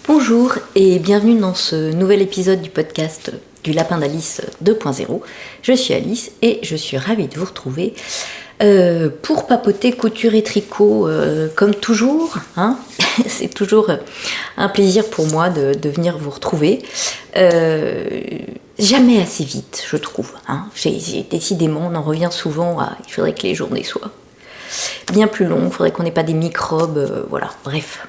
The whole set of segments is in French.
Bonjour et bienvenue dans ce nouvel épisode du podcast du Lapin d'Alice 2.0. Je suis Alice et je suis ravie de vous retrouver pour papoter couture et tricot comme toujours. C'est toujours un plaisir pour moi de venir vous retrouver. Jamais assez vite, je trouve. Décidément, on en revient souvent à il faudrait que les journées soient bien plus longues, il faudrait qu'on n'ait pas des microbes, voilà, bref.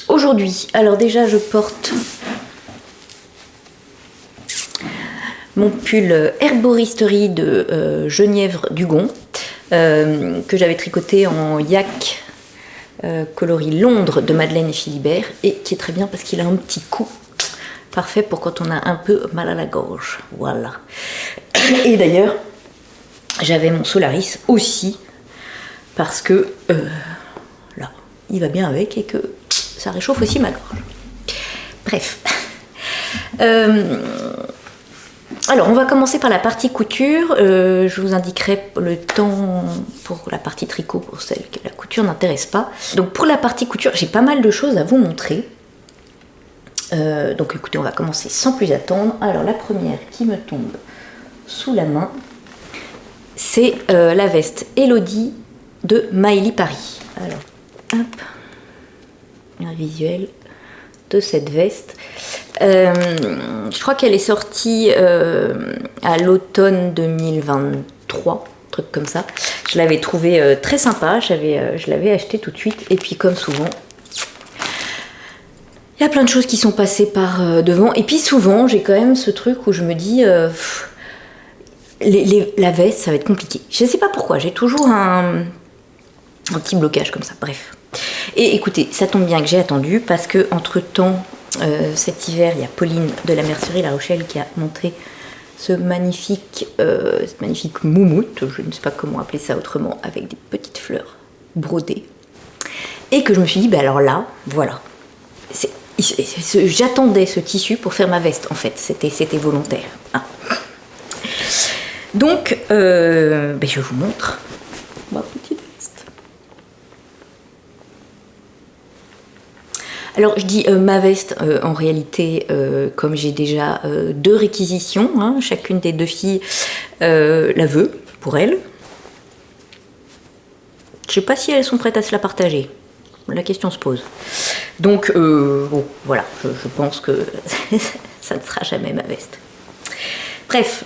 Aujourd'hui, alors déjà je porte mon pull Herboristerie de Genièvre Dugon que j'avais tricoté en yak coloris Londres de Madeleine et Philibert et qui est très bien parce qu'il a un petit coup parfait pour quand on a un peu mal à la gorge, voilà. Et d'ailleurs j'avais mon Solaris aussi parce que là il va bien avec et que ça réchauffe aussi ma gorge. Bref. Alors, on va commencer par la partie couture. Je vous indiquerai le temps pour la partie tricot, pour celle que la couture n'intéresse pas. Donc, pour la partie couture, j'ai pas mal de choses à vous montrer. Donc, écoutez, on va commencer sans plus attendre. Alors, la première qui me tombe sous la main, c'est la veste Elodie de Maëlie Paris. Alors, hop, un visuel de cette veste. Je crois qu'elle est sortie à l'automne 2023, un truc comme ça. Je l'avais trouvée très sympa, je l'avais achetée tout de suite. Et puis comme souvent, il y a plein de choses qui sont passées par devant. Et puis souvent, j'ai quand même ce truc où je me dis, la veste, ça va être compliqué. Je ne sais pas pourquoi, j'ai toujours un petit blocage comme ça, bref. Et écoutez, ça tombe bien que j'ai attendu parce que entre temps, cet hiver, il y a Pauline de la mercerie La Rochelle qui a montré cette magnifique moumoute, je ne sais pas comment appeler ça autrement, avec des petites fleurs brodées. Et que je me suis dit, alors là, voilà. J'attendais ce tissu pour faire ma veste, en fait. C'était volontaire. Donc, je vous montre ma petite veste. Alors je dis ma veste, en réalité, comme j'ai déjà deux réquisitions, chacune des deux filles la veut pour elles. Je ne sais pas si elles sont prêtes à se la partager. La question se pose. Donc voilà, je pense que ça ne sera jamais ma veste. Bref,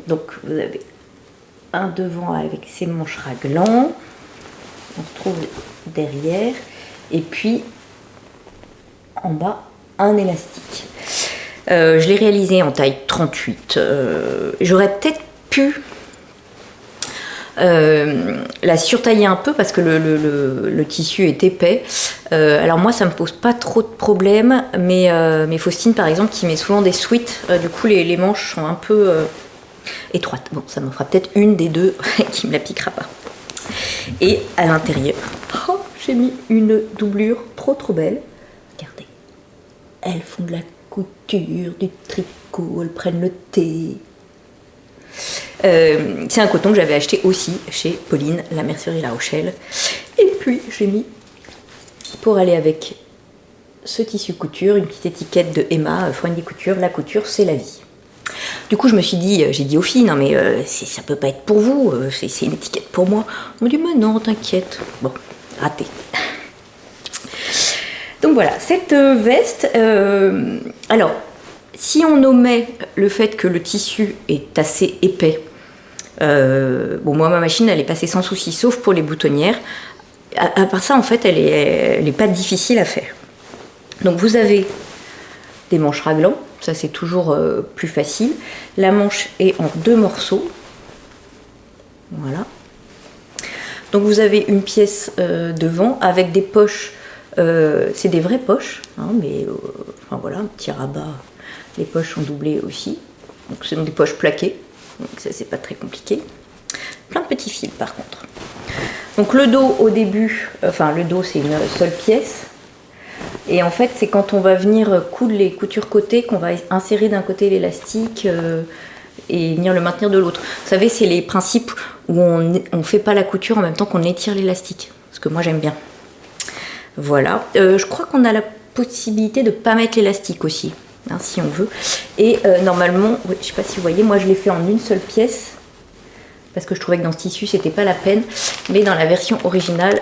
donc vous avez un devant avec ses manches raglants. On se trouve derrière. Et puis, en bas, un élastique. Je l'ai réalisé en taille 38. J'aurais peut-être pu la surtailler un peu parce que le tissu est épais. Alors moi, ça me pose pas trop de problèmes, mais Faustine, par exemple, qui met souvent des sweats, du coup, les manches sont un peu étroites. Bon, ça m'en fera peut-être une des deux qui me la piquera pas. Et à l'intérieur... j'ai mis une doublure trop belle. Regardez. Elles font de la couture, du tricot, elles prennent le thé. C'est un coton que j'avais acheté aussi chez Pauline, la mercerie La Rochelle. Et puis j'ai mis, pour aller avec ce tissu couture, une petite étiquette de Emma, Friendly Couture. La couture, c'est la vie. Du coup, j'ai dit aux filles, non mais ça peut pas être pour vous, c'est une étiquette pour moi. On m'a dit, mais non, t'inquiète. Bon. Raté. Donc voilà, cette veste, alors, si on omet le fait que le tissu est assez épais, moi ma machine elle est passée sans souci, sauf pour les boutonnières. À part ça, en fait, elle est pas difficile à faire. Donc vous avez des manches raglants, ça c'est toujours plus facile. La manche est en deux morceaux, voilà. Donc vous avez une pièce devant avec des poches, c'est des vraies poches, mais voilà, un petit rabat, les poches sont doublées aussi. Donc c'est des poches plaquées, donc ça c'est pas très compliqué. Plein de petits fils par contre. Donc le dos au début, le dos c'est une seule pièce. Et en fait c'est quand on va venir coudre les coutures côté qu'on va insérer d'un côté l'élastique et venir le maintenir de l'autre. Vous savez, c'est les principes où on ne fait pas la couture en même temps qu'on étire l'élastique. Parce que moi, j'aime bien. Voilà. Je crois qu'on a la possibilité de ne pas mettre l'élastique aussi, hein, si on veut. Et normalement, oui, je ne sais pas si vous voyez, moi je l'ai fait en une seule pièce, parce que je trouvais que dans ce tissu, c'était pas la peine. Mais dans la version originale,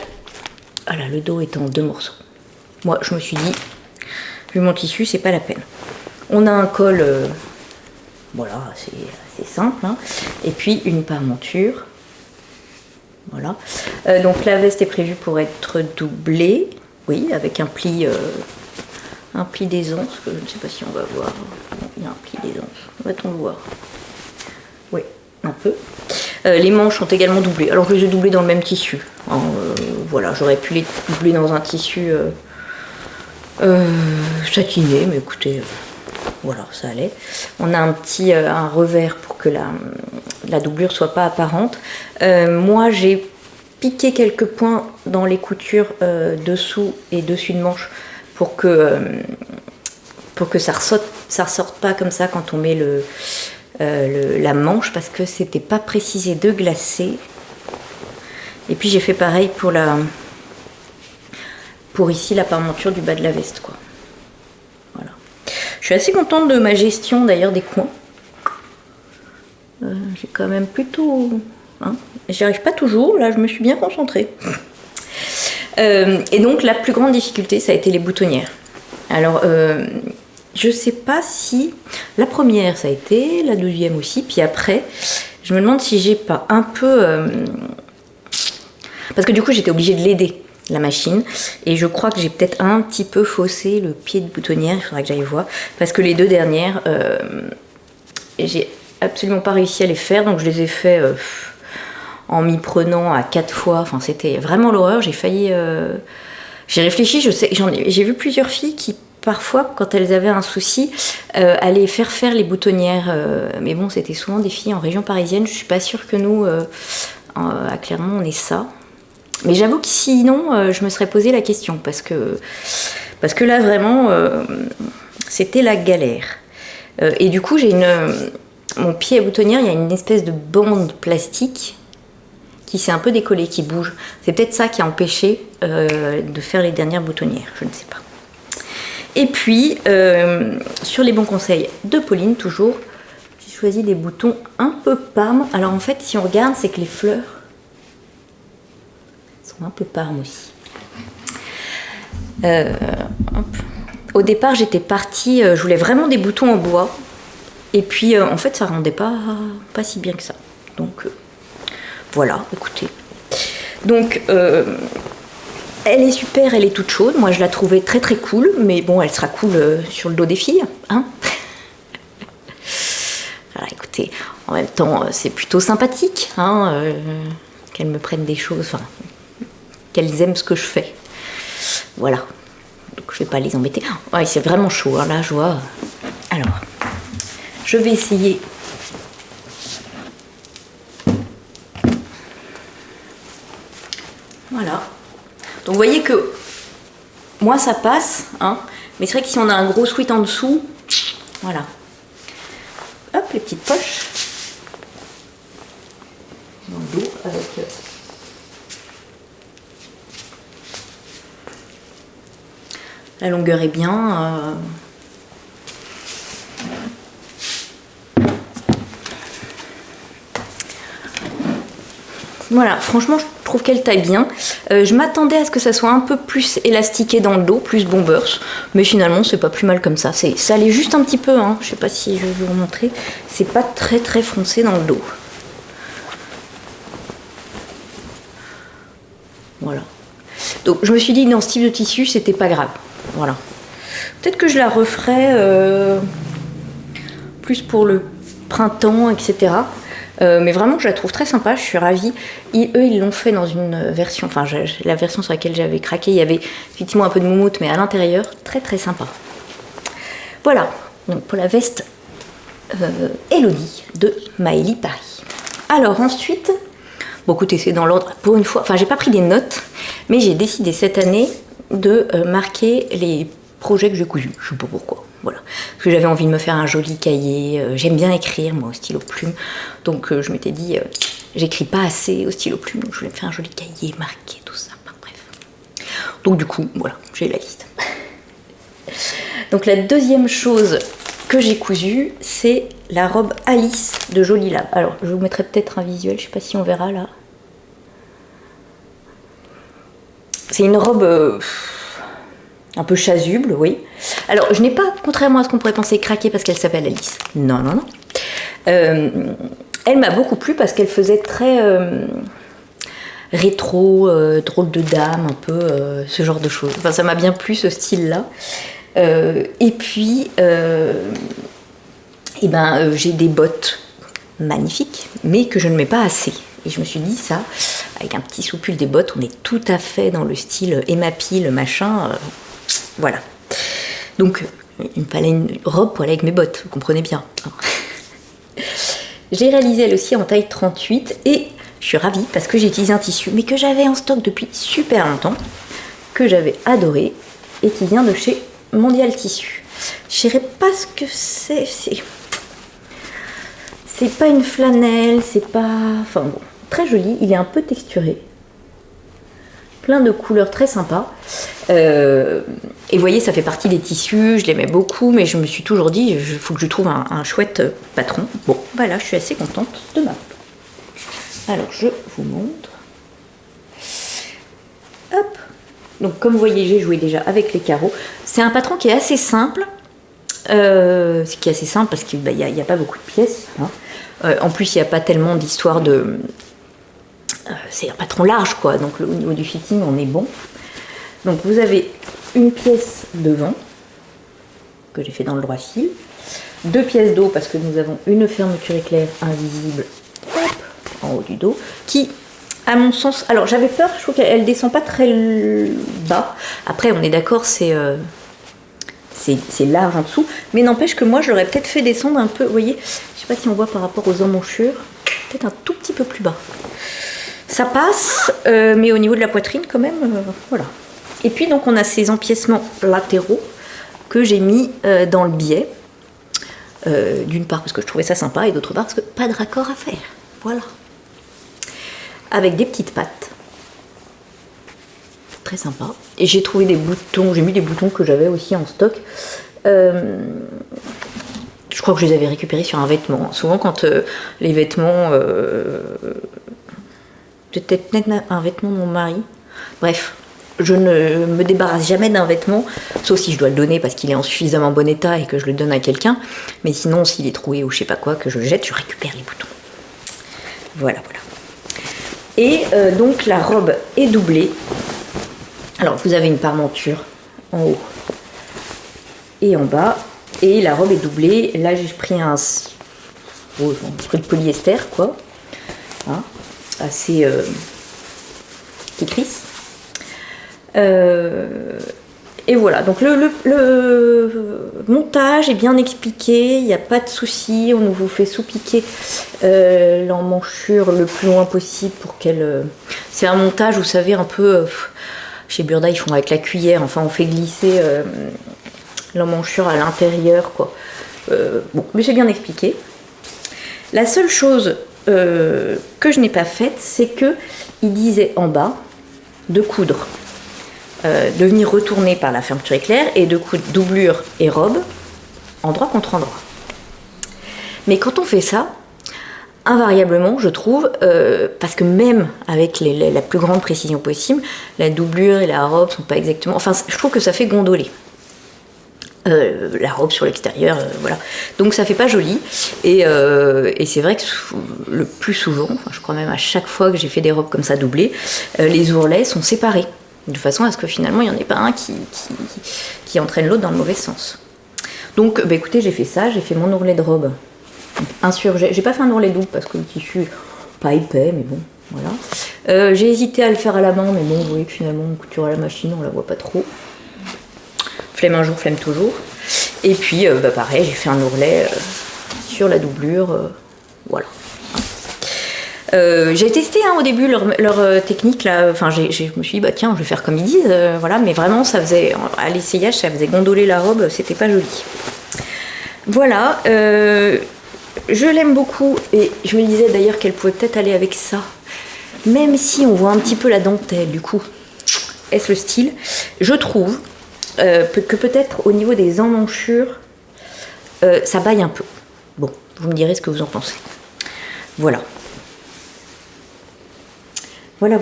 voilà, le dos est en 2 morceaux. Moi, je me suis dit, vu mon tissu, c'est pas la peine. On a un col, voilà, assez simple, hein. Et puis une parementure. Voilà. Donc la veste est prévue pour être doublée, oui, avec un pli d'aisance, que je ne sais pas si on va voir. Il y a un pli d'aisance, va-t-on le voir? Oui, un peu. Les manches sont également doublées. Alors je les ai doublées dans le même tissu, hein. Voilà, j'aurais pu les doubler dans un tissu satiné, mais écoutez, voilà, ça allait. On a un revers pour que la doublure soit pas apparente. Moi, j'ai piqué quelques points dans les coutures dessous et dessus de manche pour que ça ressorte pas comme ça quand on met la manche, parce que c'était pas précisé de glacer. Et puis j'ai fait pareil pour ici la parementure du bas de la veste, quoi. Voilà. Je suis assez contente de ma gestion d'ailleurs des coins. J'ai quand même plutôt, hein, j'y arrive pas toujours, là je me suis bien concentrée. Et donc la plus grande difficulté, ça a été les boutonnières. Alors je sais pas si la première ça a été, la deuxième aussi, puis après je me demande si j'ai pas un peu parce que du coup j'étais obligée de l'aider, la machine, et je crois que j'ai peut-être un petit peu faussé le pied de boutonnière. Il faudra que j'aille voir, parce que les 2 dernières j'ai absolument pas réussi à les faire, donc je les ai fait en m'y prenant à 4 fois. Enfin, c'était vraiment l'horreur. J'ai failli j'ai réfléchi, j'ai vu plusieurs filles qui parfois, quand elles avaient un souci, allaient faire les boutonnières, mais bon, c'était souvent des filles en région parisienne. Je suis pas sûre que nous à Clermont on ait ça. Mais j'avoue que sinon, je me serais posé la question, parce que là, vraiment, c'était la galère. Et du coup, mon pied à boutonnière, il y a une espèce de bande plastique qui s'est un peu décollée, qui bouge. C'est peut-être ça qui a empêché de faire les dernières boutonnières, je ne sais pas. Et puis, sur les bons conseils de Pauline, toujours, j'ai choisi des boutons un peu parme. Alors en fait, si on regarde, c'est que les fleurs un peu parme aussi. Au départ, j'étais partie, je voulais vraiment des boutons en bois, et puis en fait, ça rendait pas si bien que ça. Donc voilà, écoutez. Donc elle est super, elle est toute chaude. Moi, je la trouvais très très cool, mais bon, elle sera cool sur le dos des filles, hein. Alors, écoutez, en même temps, c'est plutôt sympathique, hein, qu'elles me prennent des choses, enfin, qu'elles aiment ce que je fais. Voilà. Donc je vais pas les embêter. Ouais, c'est vraiment chaud, hein, là, je vois. Alors, je vais essayer. Voilà. Donc vous voyez que moi ça passe, hein, mais c'est vrai que si on a un gros sweat en dessous, voilà. Hop, les petites poches. Dans le dos avec... La longueur est bien. Voilà, franchement, je trouve qu'elle taille bien. Je m'attendais à ce que ça soit un peu plus élastiqué dans le dos, plus bombers, mais finalement, c'est pas plus mal comme ça. Ça allait juste un petit peu, hein. Je sais pas si je vais vous remontrer. C'est pas très très foncé dans le dos. Voilà. Donc, je me suis dit que dans ce type de tissu, c'était pas grave. Voilà. Peut-être que je la referai plus pour le printemps, etc. Mais vraiment, je la trouve très sympa, je suis ravie. Eux, ils l'ont fait dans une version, enfin, la version sur laquelle j'avais craqué, il y avait effectivement un peu de moumoute, mais à l'intérieur, très très sympa. Voilà, donc pour la veste Elodie de Maëlie Paris. Alors ensuite, bon écoutez, c'est dans l'ordre, pour une fois, enfin, j'ai pas pris des notes, mais j'ai décidé cette année de marquer les projets que j'ai cousus. Je sais pas pourquoi, voilà. Parce que j'avais envie de me faire un joli cahier. J'aime bien écrire, moi, au stylo plume. Donc je m'étais dit, j'écris pas assez au stylo plume, donc je voulais me faire un joli cahier, marquer tout ça. Enfin, bref. Donc du coup, voilà, j'ai la liste. Donc la deuxième chose que j'ai cousue, c'est la robe Alice de Jolie Lab. Alors, je vous mettrai peut-être un visuel, je sais pas si on verra là. C'est une robe un peu chasuble, oui. Alors, je n'ai pas, contrairement à ce qu'on pourrait penser, craqué parce qu'elle s'appelle Alice. Non, non, non. Elle m'a beaucoup plu parce qu'elle faisait très rétro, drôle de dame, un peu ce genre de choses. Enfin, ça m'a bien plu ce style-là. Et puis, j'ai des bottes magnifiques, mais que je ne mets pas assez. Et je me suis dit, ça, avec un petit soupul des bottes, on est tout à fait dans le style Emma Peel, machin. Voilà. Donc, il me fallait une robe pour aller avec mes bottes, vous comprenez bien. J'ai réalisé elle aussi en taille 38 et je suis ravie parce que j'ai utilisé un tissu, mais que j'avais en stock depuis super longtemps, que j'avais adoré et qui vient de chez Mondial Tissu. Je ne sais pas ce que c'est. C'est pas une flanelle, c'est pas... Enfin bon, très joli, il est un peu texturé. Plein de couleurs très sympas. Et vous voyez, ça fait partie des tissus, je l'aimais beaucoup, mais je me suis toujours dit, il faut que je trouve un chouette patron. Bon, voilà, je suis assez contente de ma robe. Alors, je vous montre. Hop. Donc, comme vous voyez, j'ai joué déjà avec les carreaux. C'est un patron qui est assez simple. Ce qui est assez simple parce qu'il n'y a pas beaucoup de pièces. Hein. En plus, il n'y a pas tellement d'histoire de... c'est un patron large, quoi. Donc, au niveau du fitting, on est bon. Donc, vous avez une pièce devant, que j'ai fait dans le droit fil. 2 pièces d'eau, parce que nous avons une fermeture éclair invisible, hop, en haut du dos, qui, à mon sens... Alors, j'avais peur, je trouve qu'elle ne descend pas très bas. Après, on est d'accord, c'est large en dessous. Mais n'empêche que moi, je l'aurais peut-être fait descendre un peu, vous voyez, je sais pas si on voit par rapport aux emmanchures, peut-être un tout petit peu plus bas. Ça passe, mais au niveau de la poitrine, quand même, voilà. Et puis, donc, on a ces empiècements latéraux que j'ai mis dans le biais. D'une part, parce que je trouvais ça sympa, et d'autre part, parce que pas de raccord à faire. Voilà. Avec des petites pattes. Très sympa. Et j'ai trouvé des boutons, j'ai mis des boutons que j'avais aussi en stock. Je crois que je les avais récupérés sur un vêtement. Souvent, quand les vêtements... peut-être un vêtement de mon mari. Bref, je ne me débarrasse jamais d'un vêtement, sauf si je dois le donner parce qu'il est en suffisamment bon état et que je le donne à quelqu'un. Mais sinon, s'il est troué ou je sais pas quoi, que je le jette, je récupère les boutons. Voilà, voilà. Et donc, la robe est doublée. Alors, vous avez une parmenture en haut et en bas. Et la robe est doublée. Là, j'ai pris un truc de polyester, quoi. Hein, assez qui crisse. Et voilà, donc le montage est bien expliqué, il n'y a pas de souci, on vous fait sous-piquer l'emmanchure le plus loin possible pour qu'elle... C'est un montage, vous savez, un peu... chez Burda, ils font avec la cuillère, enfin on fait glisser l'emmanchure à l'intérieur, quoi. Bon, mais j'ai bien expliqué. La seule chose que je n'ai pas faite, c'est que il disait en bas de coudre, de venir retourner par la fermeture éclair et de coudre doublure et robe endroit contre endroit. Mais quand on fait ça, invariablement, je trouve, parce que même avec la plus grande précision possible, la doublure et la robe sont pas exactement... Enfin, je trouve que ça fait gondoler. La robe sur l'extérieur, voilà. Donc ça fait pas joli. Et c'est vrai que le plus souvent, enfin, je crois même à chaque fois que j'ai fait des robes comme ça doublées, les ourlets sont séparés. De façon à ce que finalement il n'y en ait pas un qui entraîne l'autre dans le mauvais sens. Donc bah, écoutez, j'ai fait ça, j'ai fait mon ourlet de robe insurgé. J'ai pas fait un ourlet double parce que le tissu pas épais, mais bon, voilà. J'ai hésité à le faire à la main, mais bon, vous voyez que finalement on couture à la machine, on la voit pas trop. Flemme un jour, flemme toujours. Et puis bah, pareil, j'ai fait un ourlet sur la doublure, voilà. J'ai testé au début leur technique là. Enfin, je me suis dit bah tiens, je vais faire comme ils disent, voilà. Mais vraiment, ça faisait à l'essayage, ça faisait gondoler la robe, c'était pas joli. Voilà, je l'aime beaucoup et je me disais d'ailleurs qu'elle pouvait peut-être aller avec ça, même si on voit un petit peu la dentelle du coup. est-ce le style? Je trouve que peut-être au niveau des emmanchures, ça baille un peu. Bon, vous me direz ce que vous en pensez. Voilà. Voilà.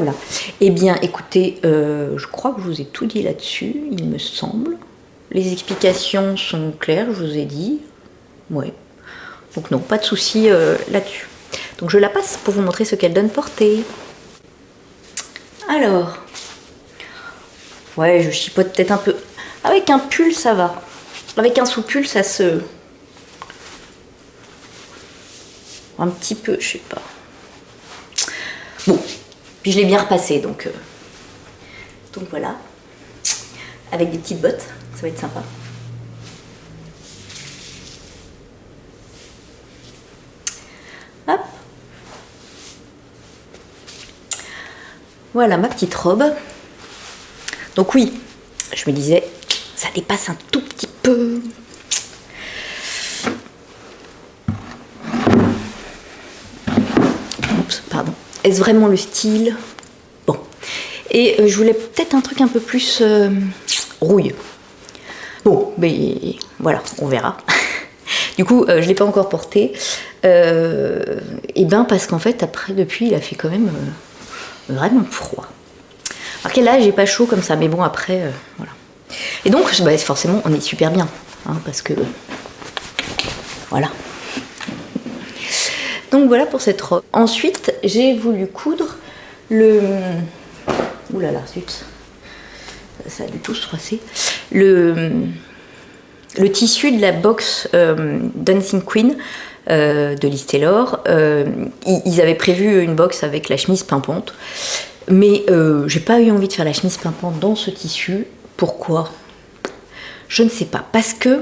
Eh bien, écoutez, je crois que je vous ai tout dit là-dessus, il me semble. Les explications sont claires, je vous ai dit. Ouais. Donc non, pas de souci là-dessus. Donc je la passe pour vous montrer ce qu'elle donne portée. Alors, ouais, je chipote peut-être un peu. Avec un pull, ça va. Avec un sous-pull, ça se... Un petit peu, je sais pas. Bon, puis je l'ai bien repassé, donc voilà. Avec des petites bottes, ça va être sympa. Hop. Voilà ma petite robe. Donc oui, je me disais, ça dépasse un tout petit peu. Oups, pardon. Est-ce vraiment le style? Bon. Et je voulais peut-être un truc un peu plus rouille. Bon, mais voilà, on verra. Du coup, je ne l'ai pas encore porté. Et ben parce qu'en fait, après, depuis, il a fait quand même vraiment froid. Alors que là, j'ai pas chaud comme ça, mais bon, après, voilà. Et donc, bah, forcément, on est super bien, hein, parce que... Voilà. Donc voilà pour cette robe. Ensuite, j'ai voulu coudre le... Ouh là là, zut. Ça a du tout se froisser. Le tissu de la box Dancing Queen de Liz Taylor. Ils avaient prévu une box avec la chemise pimpante. Mais j'ai pas eu envie de faire la chemise pimpante dans ce tissu. Pourquoi? Je ne sais pas. Parce que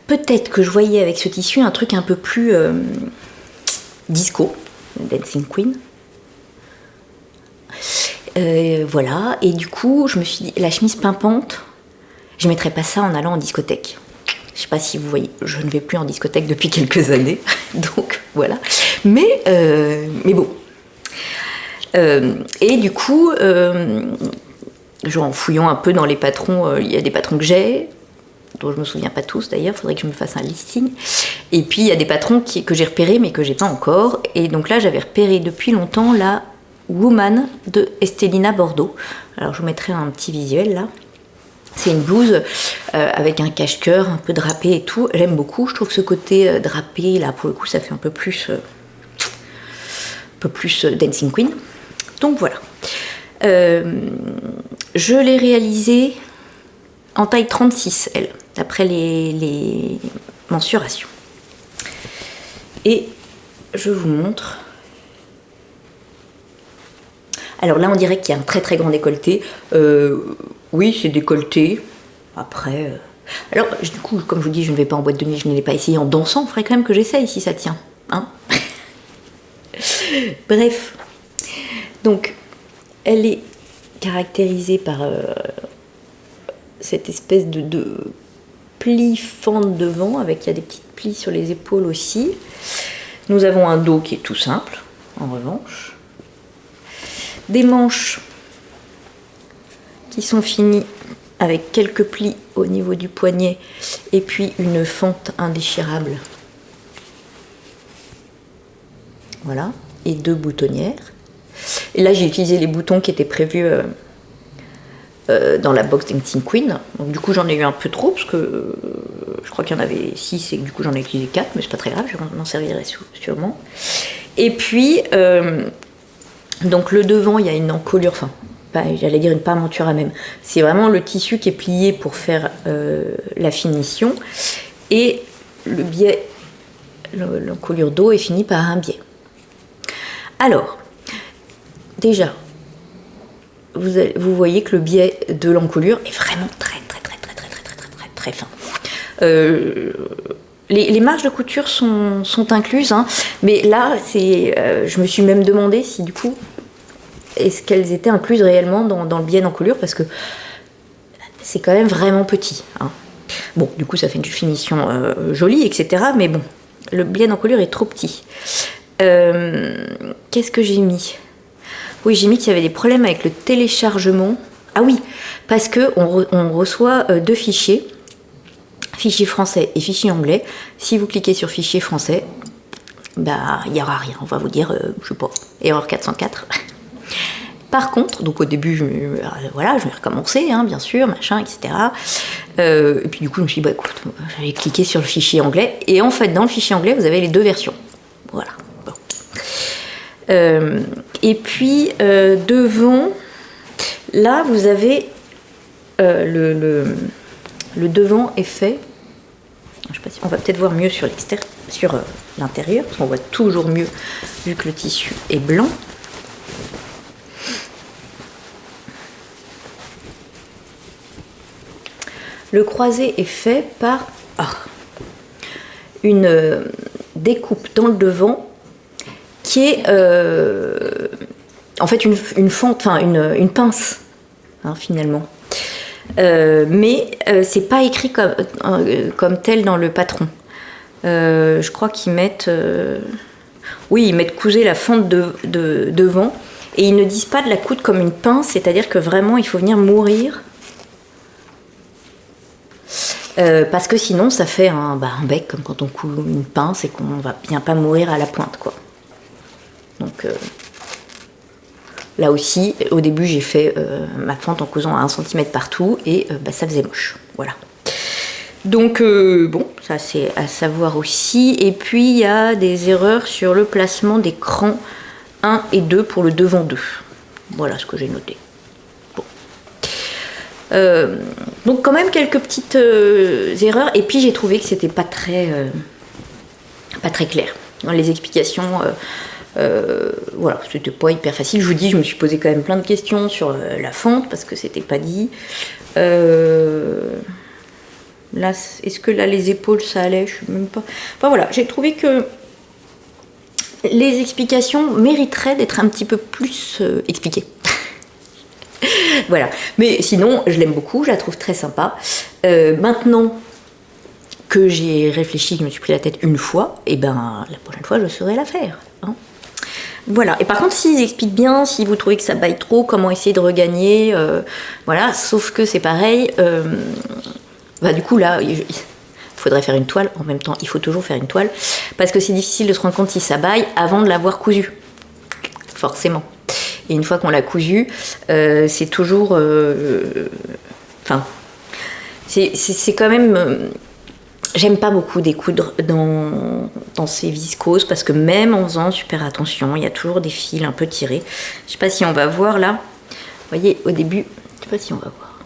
peut-être que je voyais avec ce tissu un truc un peu plus disco, Dancing Queen. Voilà. Et du coup, je me suis dit, la chemise pimpante, je ne mettrais pas ça en allant en discothèque. Je sais pas si vous voyez, je ne vais plus en discothèque depuis quelques années. Donc voilà. Mais bon. Et du coup, genre en fouillant un peu dans les patrons, il y a des patrons que j'ai, dont je me souviens pas tous d'ailleurs, faudrait que je me fasse un listing. Et puis il y a des patrons que j'ai repérés mais que j'ai pas encore. Et donc là j'avais repéré depuis longtemps la Woman de Estelina Bordeaux. Alors je vous mettrai un petit visuel là. C'est une blouse avec un cache-cœur un peu drapé et tout. J'aime beaucoup. Je trouve que ce côté drapé là pour le coup ça fait un peu plus Dancing Queen. Donc voilà. Je l'ai réalisée en taille 36, elle, d'après les mensurations. Et je vous montre. Alors là, on dirait qu'il y a un très très grand décolleté. Oui, c'est décolleté. Après... Alors, du coup, comme je vous dis, je ne vais pas en boîte de nuit, je ne l'ai pas essayé en dansant. Il faudrait quand même que j'essaye si ça tient. Hein. Bref. Donc, elle est caractérisée par cette espèce de pli fente devant, avec il y a des petites plis sur les épaules aussi. Nous avons un dos qui est tout simple, en revanche. Des manches qui sont finies avec quelques plis au niveau du poignet et puis une fente indéchirable. Voilà, et 2 boutonnières. Et là, j'ai utilisé les boutons qui étaient prévus dans la box Dancing Queen. Donc, du coup, j'en ai eu un peu trop, parce que je crois qu'il y en avait 6 et du coup, j'en ai utilisé 4, mais c'est pas très grave, je m'en servirai sûrement. Et puis, donc le devant, il y a une encolure, enfin, j'allais dire une parmenture à même. C'est vraiment le tissu qui est plié pour faire la finition. Et le biais, l'encolure dos est fini par un biais. Alors, déjà, vous voyez que le biais de l'encolure est vraiment très fin. Les marges de couture sont incluses, hein, mais là, je me suis même demandé si du coup, est-ce qu'elles étaient incluses réellement dans le biais d'encolure, parce que c'est quand même vraiment petit. Hein. Bon, du coup, ça fait une finition jolie, etc. Mais bon, le biais d'encolure est trop petit. Qu'est-ce que j'ai mis? Oui, j'ai mis qu'il y avait des problèmes avec le téléchargement. Ah oui, parce que on reçoit 2 fichiers, fichier français et fichier anglais. Si vous cliquez sur fichier français, bah il n'y aura rien. On va vous dire, je sais pas, erreur 404. Par contre, donc au début, je vais recommencer, hein, bien sûr, machin, etc. Et puis du coup, je me suis dit, bah écoute, j'allais cliquer sur le fichier anglais. Et en fait, dans le fichier anglais, vous avez les 2 versions. Voilà. Bon. Et puis, devant, là, vous avez le devant est fait. Je sais pas si on va peut-être voir mieux sur l'extérieur, sur l'intérieur, parce qu'on voit toujours mieux vu que le tissu est blanc. Le croisé est fait par une découpe dans le devant qui est en fait une fente, enfin une pince, hein, finalement. Mais c'est pas écrit comme tel dans le patron. Je crois qu'ils mettent, ils mettent couser la fente de devant, et ils ne disent pas de la coudre comme une pince, c'est-à-dire que vraiment il faut venir mourir. Parce que sinon ça fait un bec comme quand on coud une pince et qu'on va bien pas mourir à la pointe, quoi. Donc là aussi, au début j'ai fait ma fente en cousant à 1 cm partout et ça faisait moche, voilà. Donc bon, ça c'est à savoir aussi. Et puis il y a des erreurs sur le placement des crans 1 et 2 pour le devant 2. Voilà ce que j'ai noté. Donc quand même quelques petites erreurs, et puis j'ai trouvé que c'était pas très clair dans les explications. Voilà, c'était pas hyper facile. Je vous dis, je me suis posé quand même plein de questions sur la fente parce que c'était pas dit. Là, est-ce que là les épaules ça allait? Je sais même pas. Enfin voilà, j'ai trouvé que les explications mériteraient d'être un petit peu plus expliquées. Voilà, mais sinon je l'aime beaucoup, je la trouve très sympa. Maintenant que j'ai réfléchi, que je me suis pris la tête une fois, et la prochaine fois je saurai la faire, hein. Voilà, et par contre s'ils expliquent bien, si vous trouvez que ça baille trop, comment essayer de regagner, voilà, sauf que c'est pareil, du coup là il faudrait faire une toile. En même temps il faut toujours faire une toile, parce que c'est difficile de se rendre compte si ça baille avant de l'avoir cousu, forcément. Et une fois qu'on l'a cousu, c'est toujours... c'est quand même... j'aime pas beaucoup découdre dans ces viscoses, parce que même en faisant super attention, il y a toujours des fils un peu tirés. Je sais pas si on va voir là. Vous voyez, au début, je sais pas si on va voir.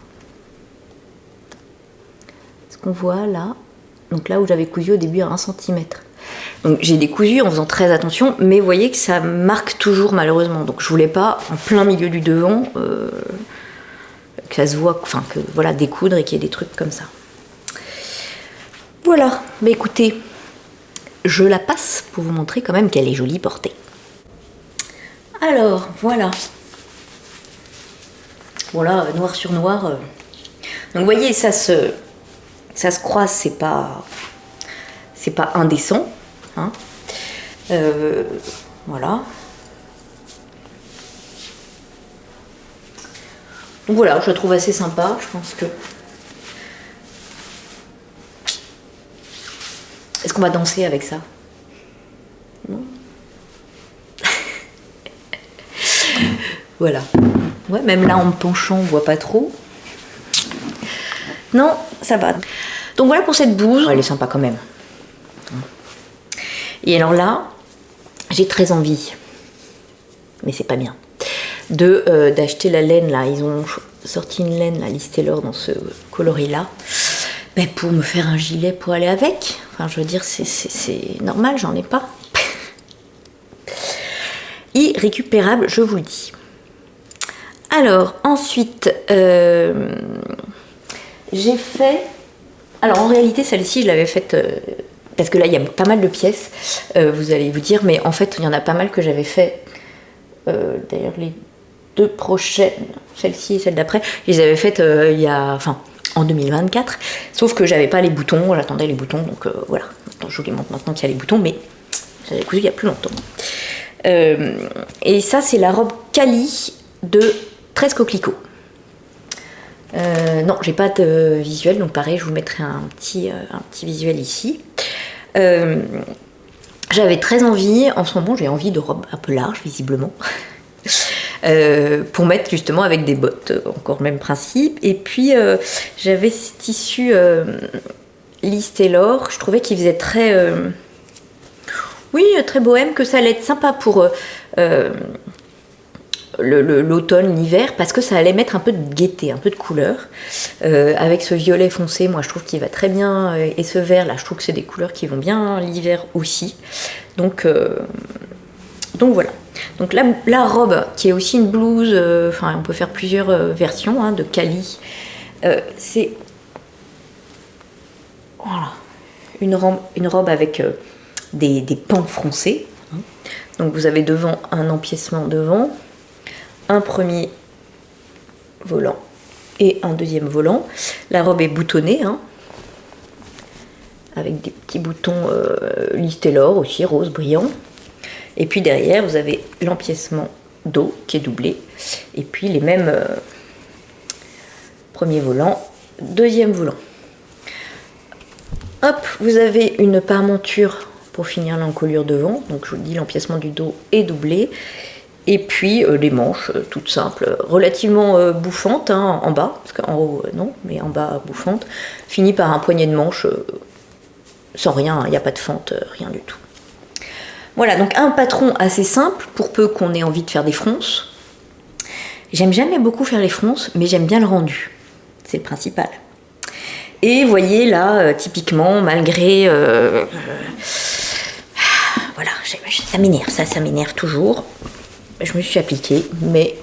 Ce qu'on voit là, donc là où j'avais cousu au début à 1 cm. Donc j'ai décousu en faisant très attention, mais vous voyez que ça marque toujours malheureusement. Donc je voulais pas en plein milieu du devant que ça se voit, enfin que voilà, découdre et qu'il y ait des trucs comme ça. Voilà, mais écoutez, je la passe pour vous montrer quand même qu'elle est jolie portée. Alors voilà. Voilà, noir sur noir. Donc vous voyez, ça se croise, c'est pas indécent. Hein. Voilà. Donc voilà, je la trouve assez sympa. Je pense que... Est-ce qu'on va danser avec ça? Non. Voilà. Ouais, même là en me penchant, on voit pas trop. Non, ça va. Donc voilà pour cette blouse. Elle est sympa quand même. Et alors là, j'ai très envie, mais c'est pas bien, d'acheter la laine là. Ils ont sorti une laine là, Liz Taylor, dans ce coloris là, pour me faire un gilet pour aller avec. Enfin, je veux dire, c'est normal, j'en ai pas. Irrécupérable, je vous le dis. Alors ensuite, j'ai fait. Alors en réalité, celle-ci, je l'avais faite. Parce que là, il y a pas mal de pièces, vous allez vous dire, mais en fait, il y en a pas mal que j'avais fait. D'ailleurs, les 2 prochaines, celle-ci et celle d'après, je les avais faites en 2024. Sauf que j'avais pas les boutons, j'attendais les boutons, donc voilà. Attends, je vous les montre maintenant qu'il y a les boutons, mais j'avais cousu il y a plus longtemps. Et ça, c'est la robe Cali de 13 coquelicots. Non, j'ai pas de visuel, donc pareil, je vous mettrai un petit visuel ici. J'avais très envie, en ce moment j'ai envie de robes un peu larges, visiblement, pour mettre justement avec des bottes, encore le même principe. Et puis j'avais ce tissu Liz Taylor, je trouvais qu'il faisait très, très bohème, que ça allait être sympa pour l'automne, l'hiver, parce que ça allait mettre un peu de gaieté, un peu de couleur. Avec ce violet foncé, moi je trouve qu'il va très bien, et ce vert là, je trouve que c'est des couleurs qui vont bien l'hiver aussi. Donc voilà. Donc la robe, qui est aussi une blouse, on peut faire plusieurs versions de Cali. C'est voilà, une robe avec des pans froncés. Donc vous avez devant un empiècement devant, un premier volant et un deuxième volant. La robe est boutonnée, avec des petits boutons Liz Taylor aussi, rose brillant. Et puis derrière, vous avez l'empiècement dos qui est doublé. Et puis les mêmes premier volant, deuxième volant. Hop, vous avez une parmenture pour finir l'encolure devant. Donc je vous dis, l'empiècement du dos est doublé. Et puis les manches, toutes simples, relativement bouffantes en bas, parce qu'en haut non, mais en bas bouffantes, finies par un poignet de manches sans rien, il n'y a pas de fente, rien du tout. Voilà, donc un patron assez simple, pour peu qu'on ait envie de faire des fronces. J'aime jamais beaucoup faire les fronces, mais j'aime bien le rendu, c'est le principal. Et vous voyez là, typiquement, malgré... voilà, ça m'énerve, ça m'énerve toujours. Je me suis appliquée, mais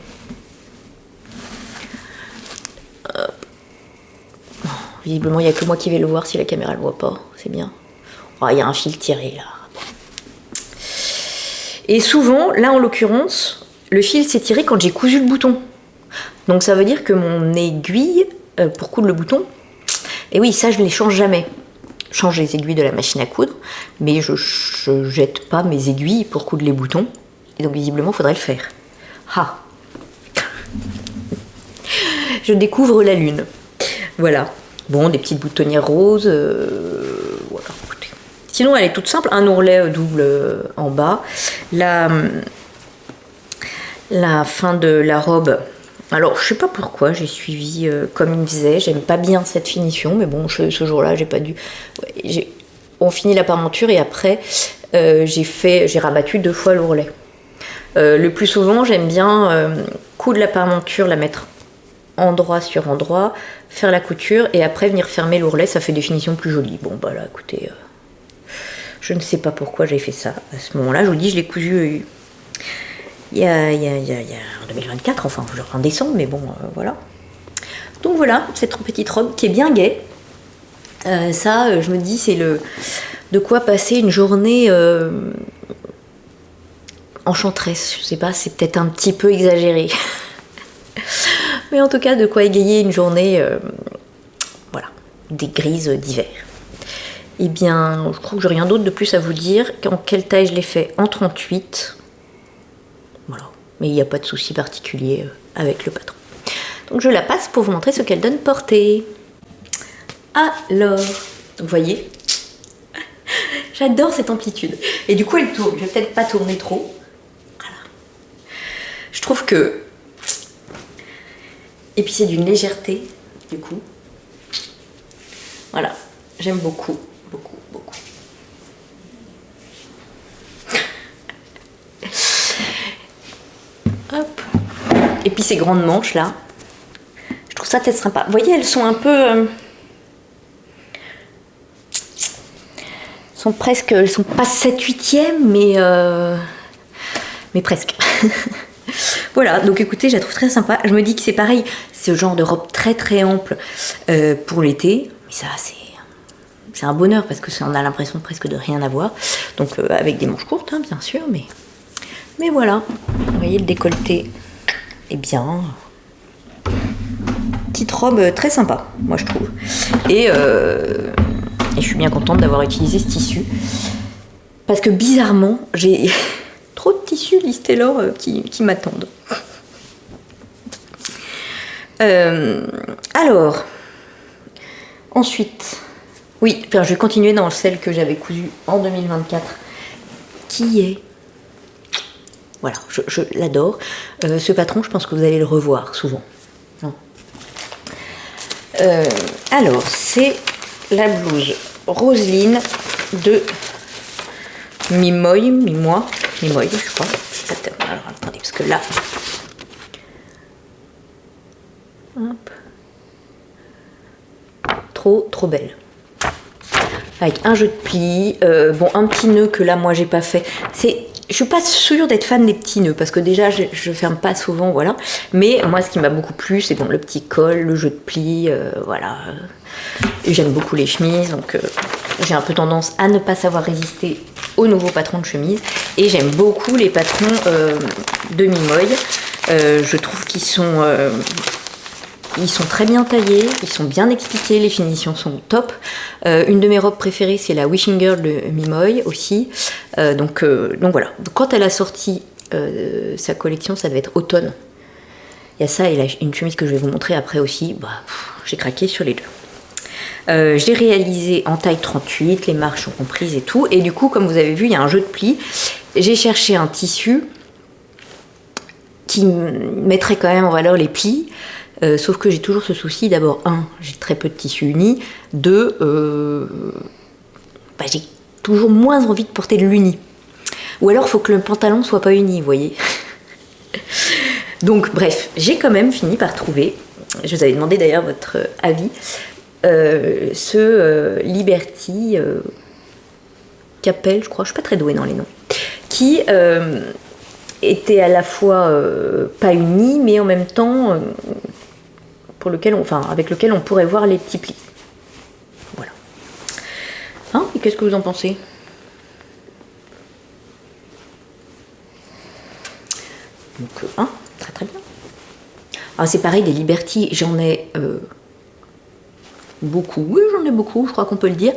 visiblement il n'y a que moi qui vais le voir si la caméra ne le voit pas, c'est bien. Oh, il y a un fil tiré là. Et souvent, là en l'occurrence, le fil s'est tiré quand j'ai cousu le bouton. Donc ça veut dire que mon aiguille pour coudre le bouton, et oui, ça je ne les change jamais. Je change les aiguilles de la machine à coudre, mais je jette pas mes aiguilles pour coudre les boutons. Et donc visiblement, il faudrait le faire. Ah. Je découvre la lune. Voilà. Bon, des petites boutonnières roses. Voilà. Sinon, elle est toute simple. Un ourlet double en bas. La fin de la robe. Alors, je sais pas pourquoi j'ai suivi comme il me disait. J'aime pas bien cette finition, mais bon, ce jour-là, j'ai pas dû. On finit la parmenture et après, j'ai rabattu 2 fois l'ourlet. Le plus souvent, j'aime bien coudre la parmenture, la mettre endroit sur endroit, faire la couture et après venir fermer l'ourlet, ça fait des finitions plus jolies. Bon, bah là, écoutez, je ne sais pas pourquoi j'ai fait ça à ce moment-là. Je vous dis, je l'ai cousu il y a en 2024, enfin, genre en décembre, mais bon, voilà. Donc voilà, cette petite robe qui est bien gaie. Ça, je me dis, c'est de quoi passer une journée... enchanteresse, je sais pas, c'est peut-être un petit peu exagéré. Mais en tout cas, de quoi égayer une journée, voilà, des grises d'hiver. Eh bien, je crois que j'ai rien d'autre de plus à vous dire. En quelle taille je l'ai fait? En 38. Voilà, mais il n'y a pas de souci particulier avec le patron. Donc je la passe pour vous montrer ce qu'elle donne portée. Alors, vous voyez, j'adore cette amplitude. Et du coup, elle tourne. Je vais peut-être pas tourner trop. Je trouve que... Et puis c'est d'une légèreté, du coup. Voilà, j'aime beaucoup, beaucoup, beaucoup. Hop. Et puis ces grandes manches là, je trouve ça peut-être sympa. Vous voyez, elles sont un peu... elles sont pas 7/8e, mais presque. Voilà, donc écoutez, je la trouve très sympa. Je me dis que c'est pareil, ce genre de robe très très ample pour l'été. Mais ça, c'est un bonheur parce que ça, on a l'impression presque de rien avoir. Donc avec des manches courtes, bien sûr, mais voilà. Vous voyez, le décolleté est bien. Petite robe très sympa, moi je trouve. Et je suis bien contente d'avoir utilisé ce tissu. Parce que bizarrement, j'ai trop de tissu. Alice Taylor qui m'attendent. Alors, ensuite, oui, enfin, je vais continuer dans celle que j'avais cousue en 2024, qui est, voilà, je l'adore. Ce patron, je pense que vous allez le revoir souvent. Non. Alors, c'est la blouse Roseline de Mimoy, je crois. Alors, attendez, parce que là, hop. Trop belle. Avec un jeu de plis, bon, un petit nœud que là, moi, j'ai pas fait. Je suis pas sûre d'être fan des petits nœuds, parce que déjà, je ferme pas souvent, voilà. Mais moi, ce qui m'a beaucoup plu, c'est bon, le petit col, le jeu de plis, voilà. Et j'aime beaucoup les chemises, donc j'ai un peu tendance à ne pas savoir résister aux nouveaux patrons de chemises. Et j'aime beaucoup les patrons de Mimoy. Je trouve qu'ils sont très bien taillés, ils sont bien expliqués, les finitions sont top. Une de mes robes préférées, c'est la Wishing Girl de Mimoy aussi. Donc voilà. Quand elle a sorti sa collection, ça devait être automne. Il y a ça et une chemise que je vais vous montrer après aussi. J'ai craqué sur les deux. Je l'ai réalisé en taille 38, les marches sont comprises et tout. Et du coup, comme vous avez vu, il y a un jeu de plis. J'ai cherché un tissu qui mettrait quand même en valeur les plis. Sauf que j'ai toujours ce souci, d'abord, j'ai très peu de tissu uni, j'ai toujours moins envie de porter de l'uni. Ou alors, il faut que le pantalon soit pas uni, vous voyez. Donc, bref, j'ai quand même fini par trouver, je vous avais demandé d'ailleurs votre avis, ce Liberty Capel, je crois, je suis pas très douée dans les noms, qui était à la fois pas uni, mais en même temps... avec lequel on pourrait voir les petits plis. Voilà. Et qu'est-ce que vous en pensez? Donc, très très bien. Alors c'est pareil, des Liberty, j'en ai beaucoup. Oui, j'en ai beaucoup, je crois qu'on peut le dire.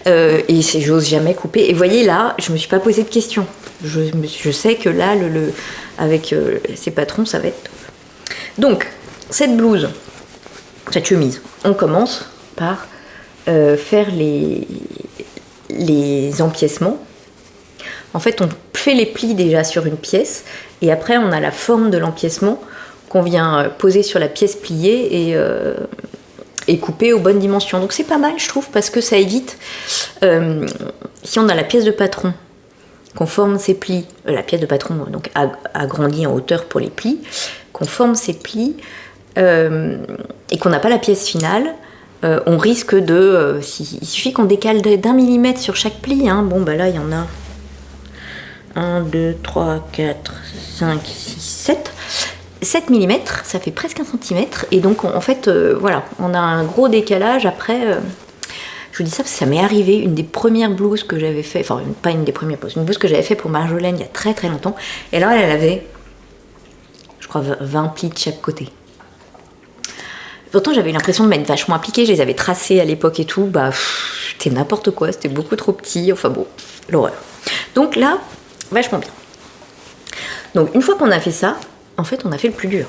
Et j'ose jamais couper. Et vous voyez, là, je me suis pas posé de questions. Je sais que là, avec ces patrons, ça va être top. Donc, cette blouse, cette chemise, on commence par faire les empiècements. En fait, on fait les plis déjà sur une pièce et après on a la forme de l'empiècement qu'on vient poser sur la pièce pliée et couper aux bonnes dimensions. Donc c'est pas mal, je trouve, parce que ça évite, si on a la pièce de patron, qu'on forme ses plis, la pièce de patron donc agrandie en hauteur pour les plis, qu'on forme ses plis, et qu'on n'a pas la pièce finale, on risque de... il suffit qu'on décale d'1 millimètre sur chaque pli. Là, il y en a 1, 2, 3, 4, 5, 6, 7. 7 mm, ça fait presque 1 cm. Et donc, en fait, voilà, on a un gros décalage. Après, je vous dis ça parce que ça m'est arrivé, une des premières blouses que j'avais fait, enfin, pas une des premières blouses, une blouse que j'avais fait pour Marjolaine il y a très très longtemps. Et là, elle avait, je crois, 20 plis de chaque côté. Pourtant, j'avais l'impression de m'être vachement appliquée, je les avais tracés à l'époque et tout, c'était n'importe quoi, c'était beaucoup trop petit, enfin bon, l'horreur. Donc là, vachement bien. Donc une fois qu'on a fait ça, en fait, on a fait le plus dur.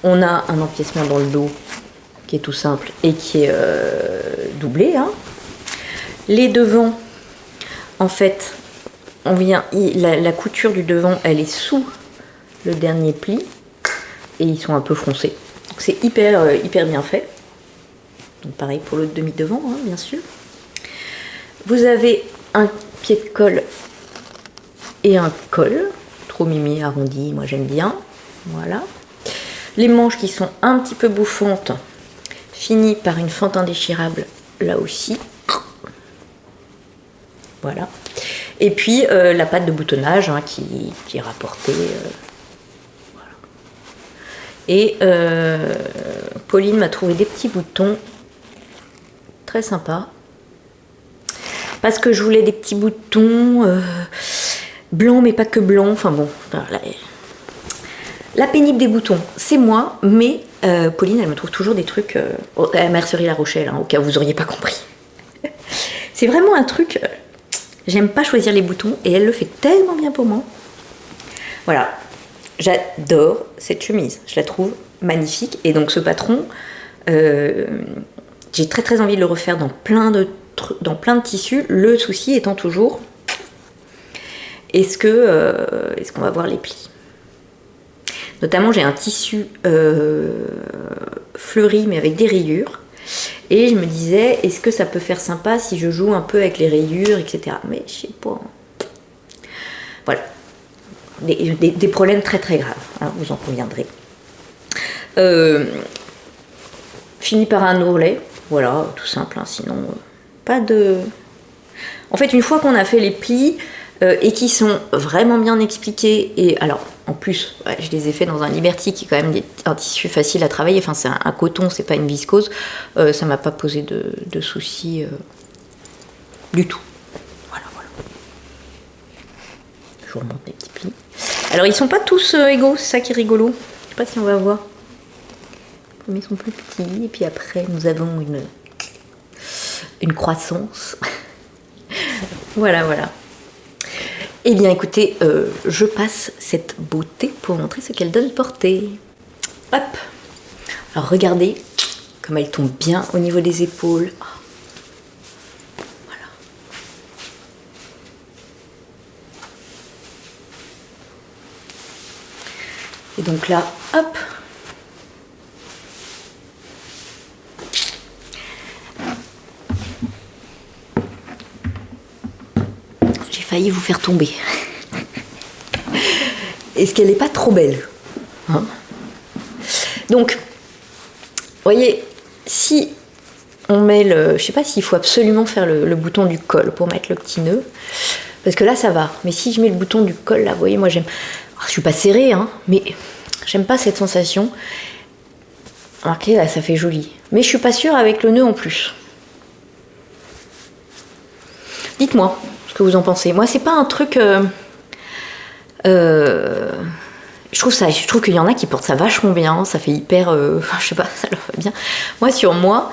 On a un empiècement dans le dos qui est tout simple et qui est doublé. Les devants, en fait, on vient, la couture du devant, elle est sous le dernier pli et ils sont un peu froncés. Donc c'est hyper bien fait. Donc pareil pour le demi-devant, bien sûr. Vous avez un pied de colle et un col. Trop mimi, arrondi, moi j'aime bien. Voilà. Les manches qui sont un petit peu bouffantes, finies par une fente indéchirable, là aussi. Voilà. Et puis la patte de boutonnage qui est rapportée. Et Pauline m'a trouvé des petits boutons très sympas. Parce que je voulais des petits boutons blancs, mais pas que blancs. Enfin bon, la pénible des boutons, c'est moi. Mais Pauline, elle me trouve toujours des trucs à Mercerie La Rochelle, au cas où vous n'auriez pas compris. C'est vraiment un truc... j'aime pas choisir les boutons et elle le fait tellement bien pour moi. Voilà, j'adore cette chemise, je la trouve magnifique. Et donc ce patron, j'ai très très envie de le refaire dans plein de tissus. Le souci étant toujours, est-ce qu'on va voir les plis? Notamment j'ai un tissu fleuri mais avec des rayures. Et je me disais, est-ce que ça peut faire sympa si je joue un peu avec les rayures, etc. Mais je sais pas. Voilà. Des problèmes très très graves, hein, vous en conviendrez. Fini par un ourlet, voilà, tout simple, hein, sinon pas de... En fait, une fois qu'on a fait les plis et qui sont vraiment bien expliqués, et alors en plus, ouais, je les ai fait dans un Liberty qui est quand même un tissu facile à travailler, enfin c'est un coton, c'est pas une viscose, ça m'a pas posé de soucis du tout. Voilà. Je vous remonte les petits plis. Alors ils sont pas tous égaux, c'est ça qui est rigolo. Je sais pas si on va voir. Les premiers sont plus petits, et puis après nous avons une croissance. Voilà. Eh bien écoutez, je passe cette beauté pour montrer ce qu'elle donne portée. Hop. Alors regardez comme elle tombe bien au niveau des épaules. Voilà. Et donc là, hop. J'ai failli vous faire tomber. Est-ce qu'elle n'est pas trop belle, hein? Donc, vous voyez, si on met le... Je sais pas s'il faut absolument faire le bouton du col pour mettre le petit nœud. Parce que là, ça va. Mais si je mets le bouton du col, là, vous voyez, moi j'aime... Je suis pas serrée, hein, mais j'aime pas cette sensation. Remarquez, là, ça fait joli. Mais je suis pas sûre avec le nœud en plus. Dites-moi ce que vous en pensez. Moi, c'est pas un truc... je trouve qu'il y en a qui portent ça vachement bien, ça fait hyper... je sais pas, ça leur va bien. Moi, sur moi,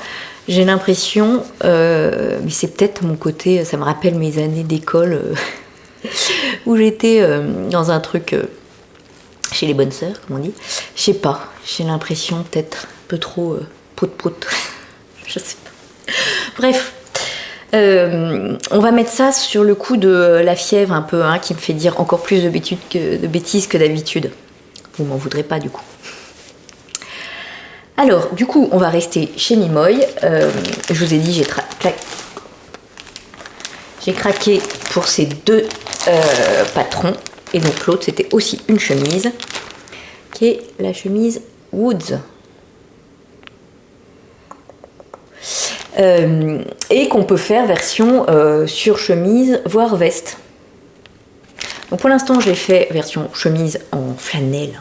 j'ai l'impression... mais c'est peut-être mon côté... Ça me rappelle mes années d'école où j'étais dans un truc... chez les bonnes sœurs, comme on dit. Je sais pas, j'ai l'impression peut-être un peu trop prout-prout. Je sais pas. Bref. On va mettre ça sur le coup de la fièvre un peu, hein, qui me fait dire encore plus de bêtises que d'habitude. Vous m'en voudrez pas du coup. Alors, du coup, on va rester chez Mimoy. Je vous ai dit, j'ai craqué pour ces deux patrons. Et donc l'autre, c'était aussi une chemise, qui est la chemise Woods. Et qu'on peut faire version sur chemise, voire veste. Donc pour l'instant, j'ai fait version chemise en flanelle.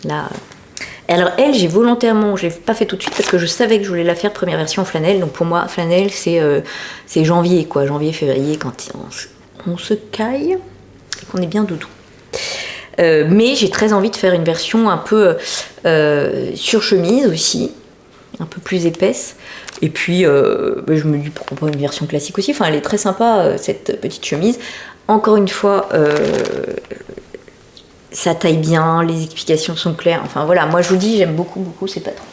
Là. Alors elle, j'ai pas fait tout de suite parce que je savais que je voulais la faire première version en flanelle. Donc pour moi, flanelle, c'est janvier, quoi. Janvier, février, quand on se caille et qu'on est bien doudou. Mais j'ai très envie de faire une version un peu sur chemise aussi, un peu plus épaisse. Et puis, je me dis pourquoi pas une version classique aussi. Enfin, elle est très sympa, cette petite chemise. Encore une fois, ça taille bien, les explications sont claires. Enfin voilà, moi je vous dis, j'aime beaucoup ces patrons.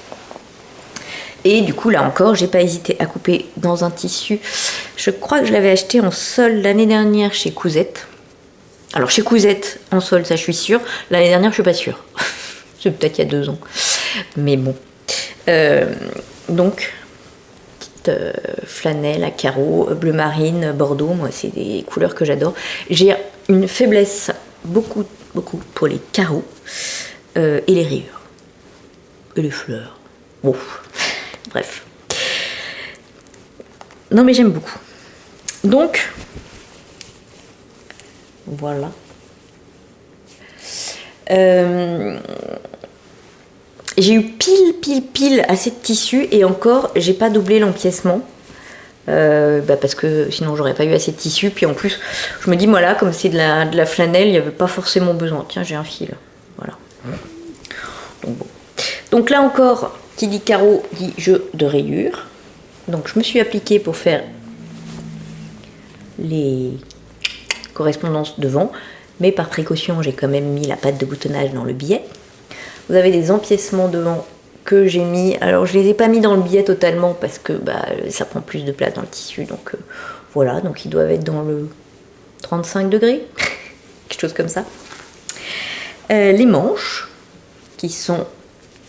Et du coup, là encore, j'ai pas hésité à couper dans un tissu. Je crois que je l'avais acheté en solde l'année dernière chez Cousette. Alors chez Cousette, en solde, ça je suis sûre. L'année dernière, je suis pas sûre. C'est peut-être il y a 2 ans. Mais bon. Donc... flanelle à carreaux, bleu marine, bordeaux, moi c'est des couleurs que j'adore. J'ai une faiblesse beaucoup pour les carreaux et les rayures et les fleurs. Bon, bref. Non mais j'aime beaucoup. Donc voilà. J'ai eu pile assez de tissu et encore j'ai pas doublé l'empiècement parce que sinon j'aurais pas eu assez de tissu. Puis en plus je me dis voilà, comme c'est de la flanelle, il n'y avait pas forcément besoin. Tiens, j'ai un fil, voilà. Donc, bon. Donc là encore, qui dit carreau dit jeu de rayures. Donc je me suis appliquée pour faire les correspondances devant. mais par précaution, j'ai quand même mis la patte de boutonnage dans le billet. Vous avez des empiècements devant que j'ai mis. Alors, je les ai pas mis dans le billet totalement parce que ça prend plus de place dans le tissu. Donc, voilà. Donc, ils doivent être dans le 35 degrés. Quelque chose comme ça. Les manches qui sont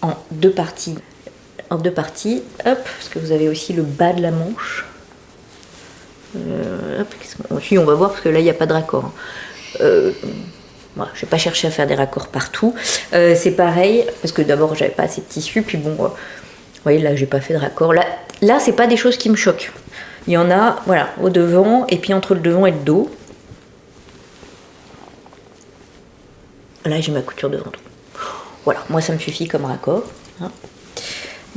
en deux parties. Hop, parce que vous avez aussi le bas de la manche. Ensuite, on va voir parce que là, il n'y a pas de raccord. Voilà, je vais pas chercher à faire des raccords partout. C'est pareil, parce que d'abord, j'avais pas assez de tissu, puis bon, vous voyez, là, j'ai pas fait de raccord. Là, c'est pas des choses qui me choquent. Il y en a, voilà, au devant, et puis entre le devant et le dos. Là, j'ai ma couture devant. Voilà, moi, ça me suffit comme raccord. Hein.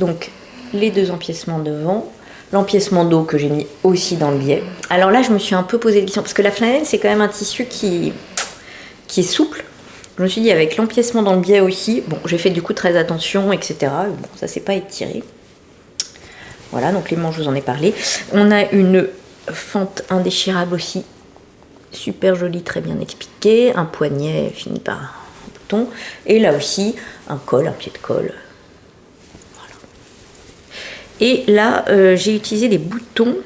Donc, les deux empiècements devant, l'empiècement dos que j'ai mis aussi dans le billet. Alors là, je me suis un peu posé des questions, parce que la flanelle, c'est quand même un tissu qui est souple. Je me suis dit, avec l'empiècement dans le biais aussi, bon, j'ai fait du coup très attention, etc. Bon, ça s'est pas étiré. Voilà, donc les manches, je vous en ai parlé. On a une fente indéchirable aussi, super jolie, très bien expliquée. Un poignet fini par un bouton. Et là aussi, un pied de colle. Voilà. Et là, j'ai utilisé des boutons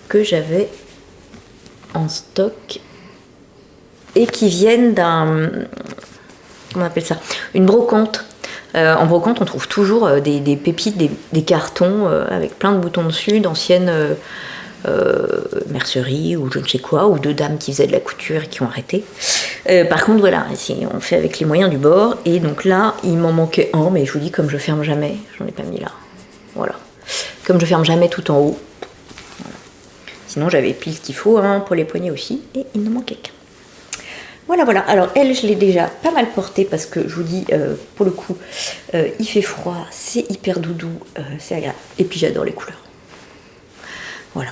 que j'avais en stock et qui viennent d'un, comment on appelle ça, une brocante. En brocante, on trouve toujours des pépites, des cartons avec plein de boutons dessus, d'anciennes merceries ou je ne sais quoi, ou de dames qui faisaient de la couture et qui ont arrêté. Par contre, voilà, on fait avec les moyens du bord. Et donc là, il m'en manquait un, mais je vous dis, comme je ferme jamais, j'en ai pas mis là. Voilà. Comme je ferme jamais tout en haut. Voilà. Sinon, j'avais pile ce qu'il faut hein, pour les poignets aussi, et il ne manquait qu'un. Voilà. Alors, elle, je l'ai déjà pas mal portée parce que je vous dis, pour le coup, il fait froid, c'est hyper doudou, c'est agréable. Et puis, j'adore les couleurs. Voilà.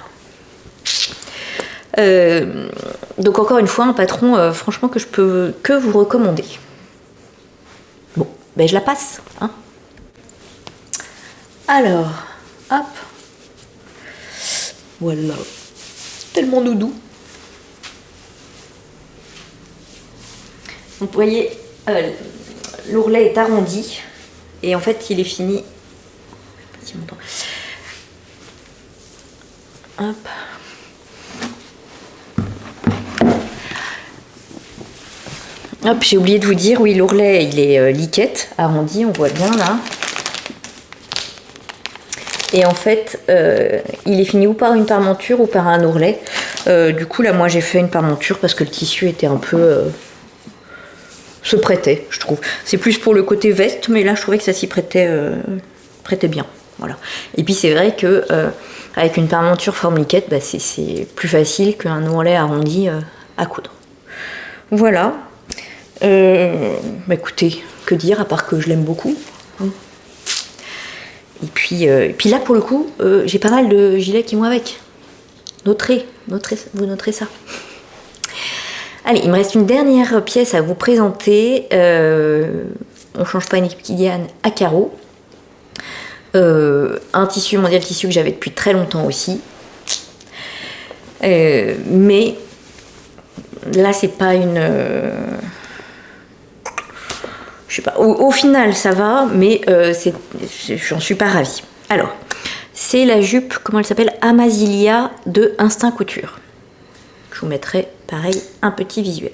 Donc, encore une fois, un patron, franchement, que je peux que vous recommander. Bon, ben, je la passe. Hein. Alors, hop. Voilà. Tellement doudou. Donc vous voyez, l'ourlet est arrondi et en fait il est fini. Hop. Hop, j'ai oublié de vous dire, oui, l'ourlet il est liquette, arrondi, on voit bien là. Et en fait, il est fini ou par une parmenture ou par un ourlet. Du coup là, moi j'ai fait une parmenture parce que le tissu était un peu se prêtait, je trouve. C'est plus pour le côté veste, mais là je trouvais que ça s'y prêtait bien. Voilà. Et puis c'est vrai que avec une parmenture forme liquette, bah, c'est plus facile qu'un ourlet arrondi à coudre. Voilà. Bah, écoutez, que dire à part que je l'aime beaucoup. Et puis là pour le coup, j'ai pas mal de gilets qui vont avec. Vous noterez ça. Allez, il me reste une dernière pièce à vous présenter. On change pas une Epidiane à carreaux. Un tissu, mondial tissu que j'avais depuis très longtemps aussi. Mais là, c'est pas une... je sais pas. Au final, ça va, mais j'en suis pas ravie. Alors, c'est la jupe, comment elle s'appelle, Amazilia de Instinct Couture. Je vous mettrai, pareil, un petit visuel.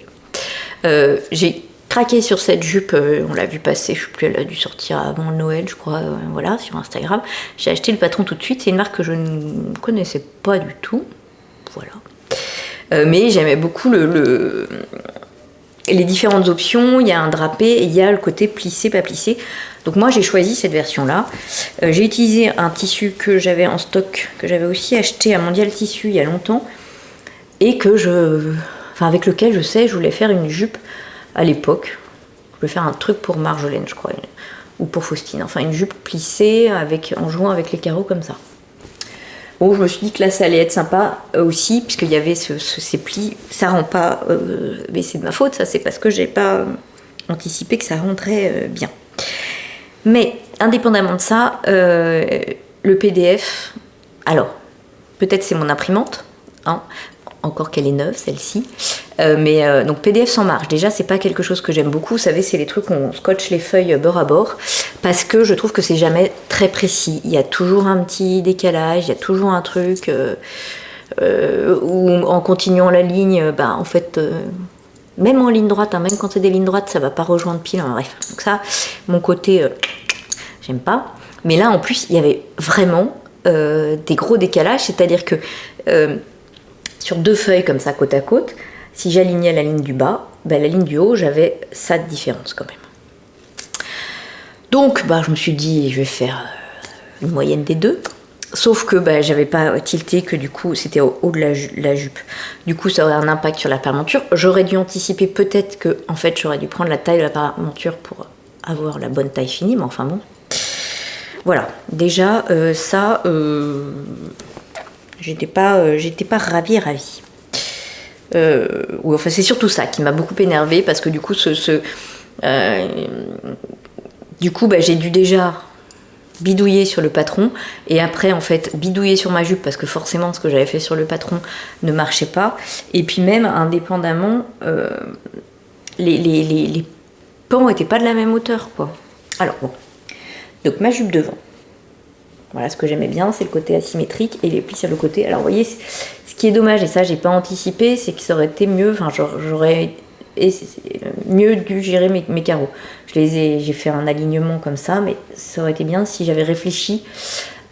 J'ai craqué sur cette jupe, on l'a vu passer, je sais plus, elle a dû sortir avant Noël, je crois, voilà, sur Instagram. J'ai acheté le patron tout de suite, c'est une marque que je ne connaissais pas du tout, voilà. Mais j'aimais beaucoup les différentes options, il y a un drapé et il y a le côté plissé, pas plissé. Donc moi j'ai choisi cette version-là. J'ai utilisé un tissu que j'avais en stock, que j'avais aussi acheté à Mondial Tissu il y a longtemps, et que avec lequel je voulais faire une jupe à l'époque. Je voulais faire un truc pour Marjolaine, je crois, ou pour Faustine. Enfin, une jupe plissée en jouant avec les carreaux comme ça. Bon, je me suis dit que là, ça allait être sympa aussi, puisqu'il y avait ces plis. Ça rend pas... mais c'est de ma faute, ça, c'est parce que j'ai pas anticipé que ça rendrait bien. Mais, indépendamment de ça, le PDF... Alors, peut-être c'est mon imprimante, hein. encore qu'elle est neuve celle-ci. Donc PDF sans marge, déjà c'est pas quelque chose que j'aime beaucoup. Vous savez, c'est les trucs où on scotche les feuilles bord à bord, parce que je trouve que c'est jamais très précis. Il y a toujours un petit décalage, il y a toujours un truc où en continuant la ligne, en fait, même en ligne droite, hein, même quand c'est des lignes droites, ça va pas rejoindre pile. Hein, bref, donc ça, mon côté, j'aime pas. Mais là, en plus, il y avait vraiment des gros décalages, c'est-à-dire que sur 2 feuilles comme ça, côte à côte, si j'alignais la ligne du bas, la ligne du haut, j'avais ça de différence quand même. Donc, je me suis dit, je vais faire une moyenne des deux. Sauf que j'avais pas tilté que du coup, c'était au haut de la jupe. Du coup, ça aurait un impact sur la parementure. J'aurais dû anticiper peut-être que, en fait, j'aurais dû prendre la taille de la parementure pour avoir la bonne taille finie, mais enfin bon. Voilà, déjà, ça, j'étais pas ravie. Ou enfin, c'est surtout ça qui m'a beaucoup énervée, parce que du coup, j'ai dû déjà bidouiller sur le patron, et après, en fait, bidouiller sur ma jupe, parce que forcément, ce que j'avais fait sur le patron ne marchait pas. Et puis même, indépendamment, les pans n'étaient pas de la même hauteur, quoi. Alors, bon. Donc, ma jupe devant. Voilà, ce que j'aimais bien, c'est le côté asymétrique et les plis sur le côté. Alors, vous voyez, ce qui est dommage, et ça, j'ai pas anticipé, c'est que ça aurait été mieux, enfin, j'aurais mieux dû gérer mes carreaux. J'ai fait un alignement comme ça, mais ça aurait été bien si j'avais réfléchi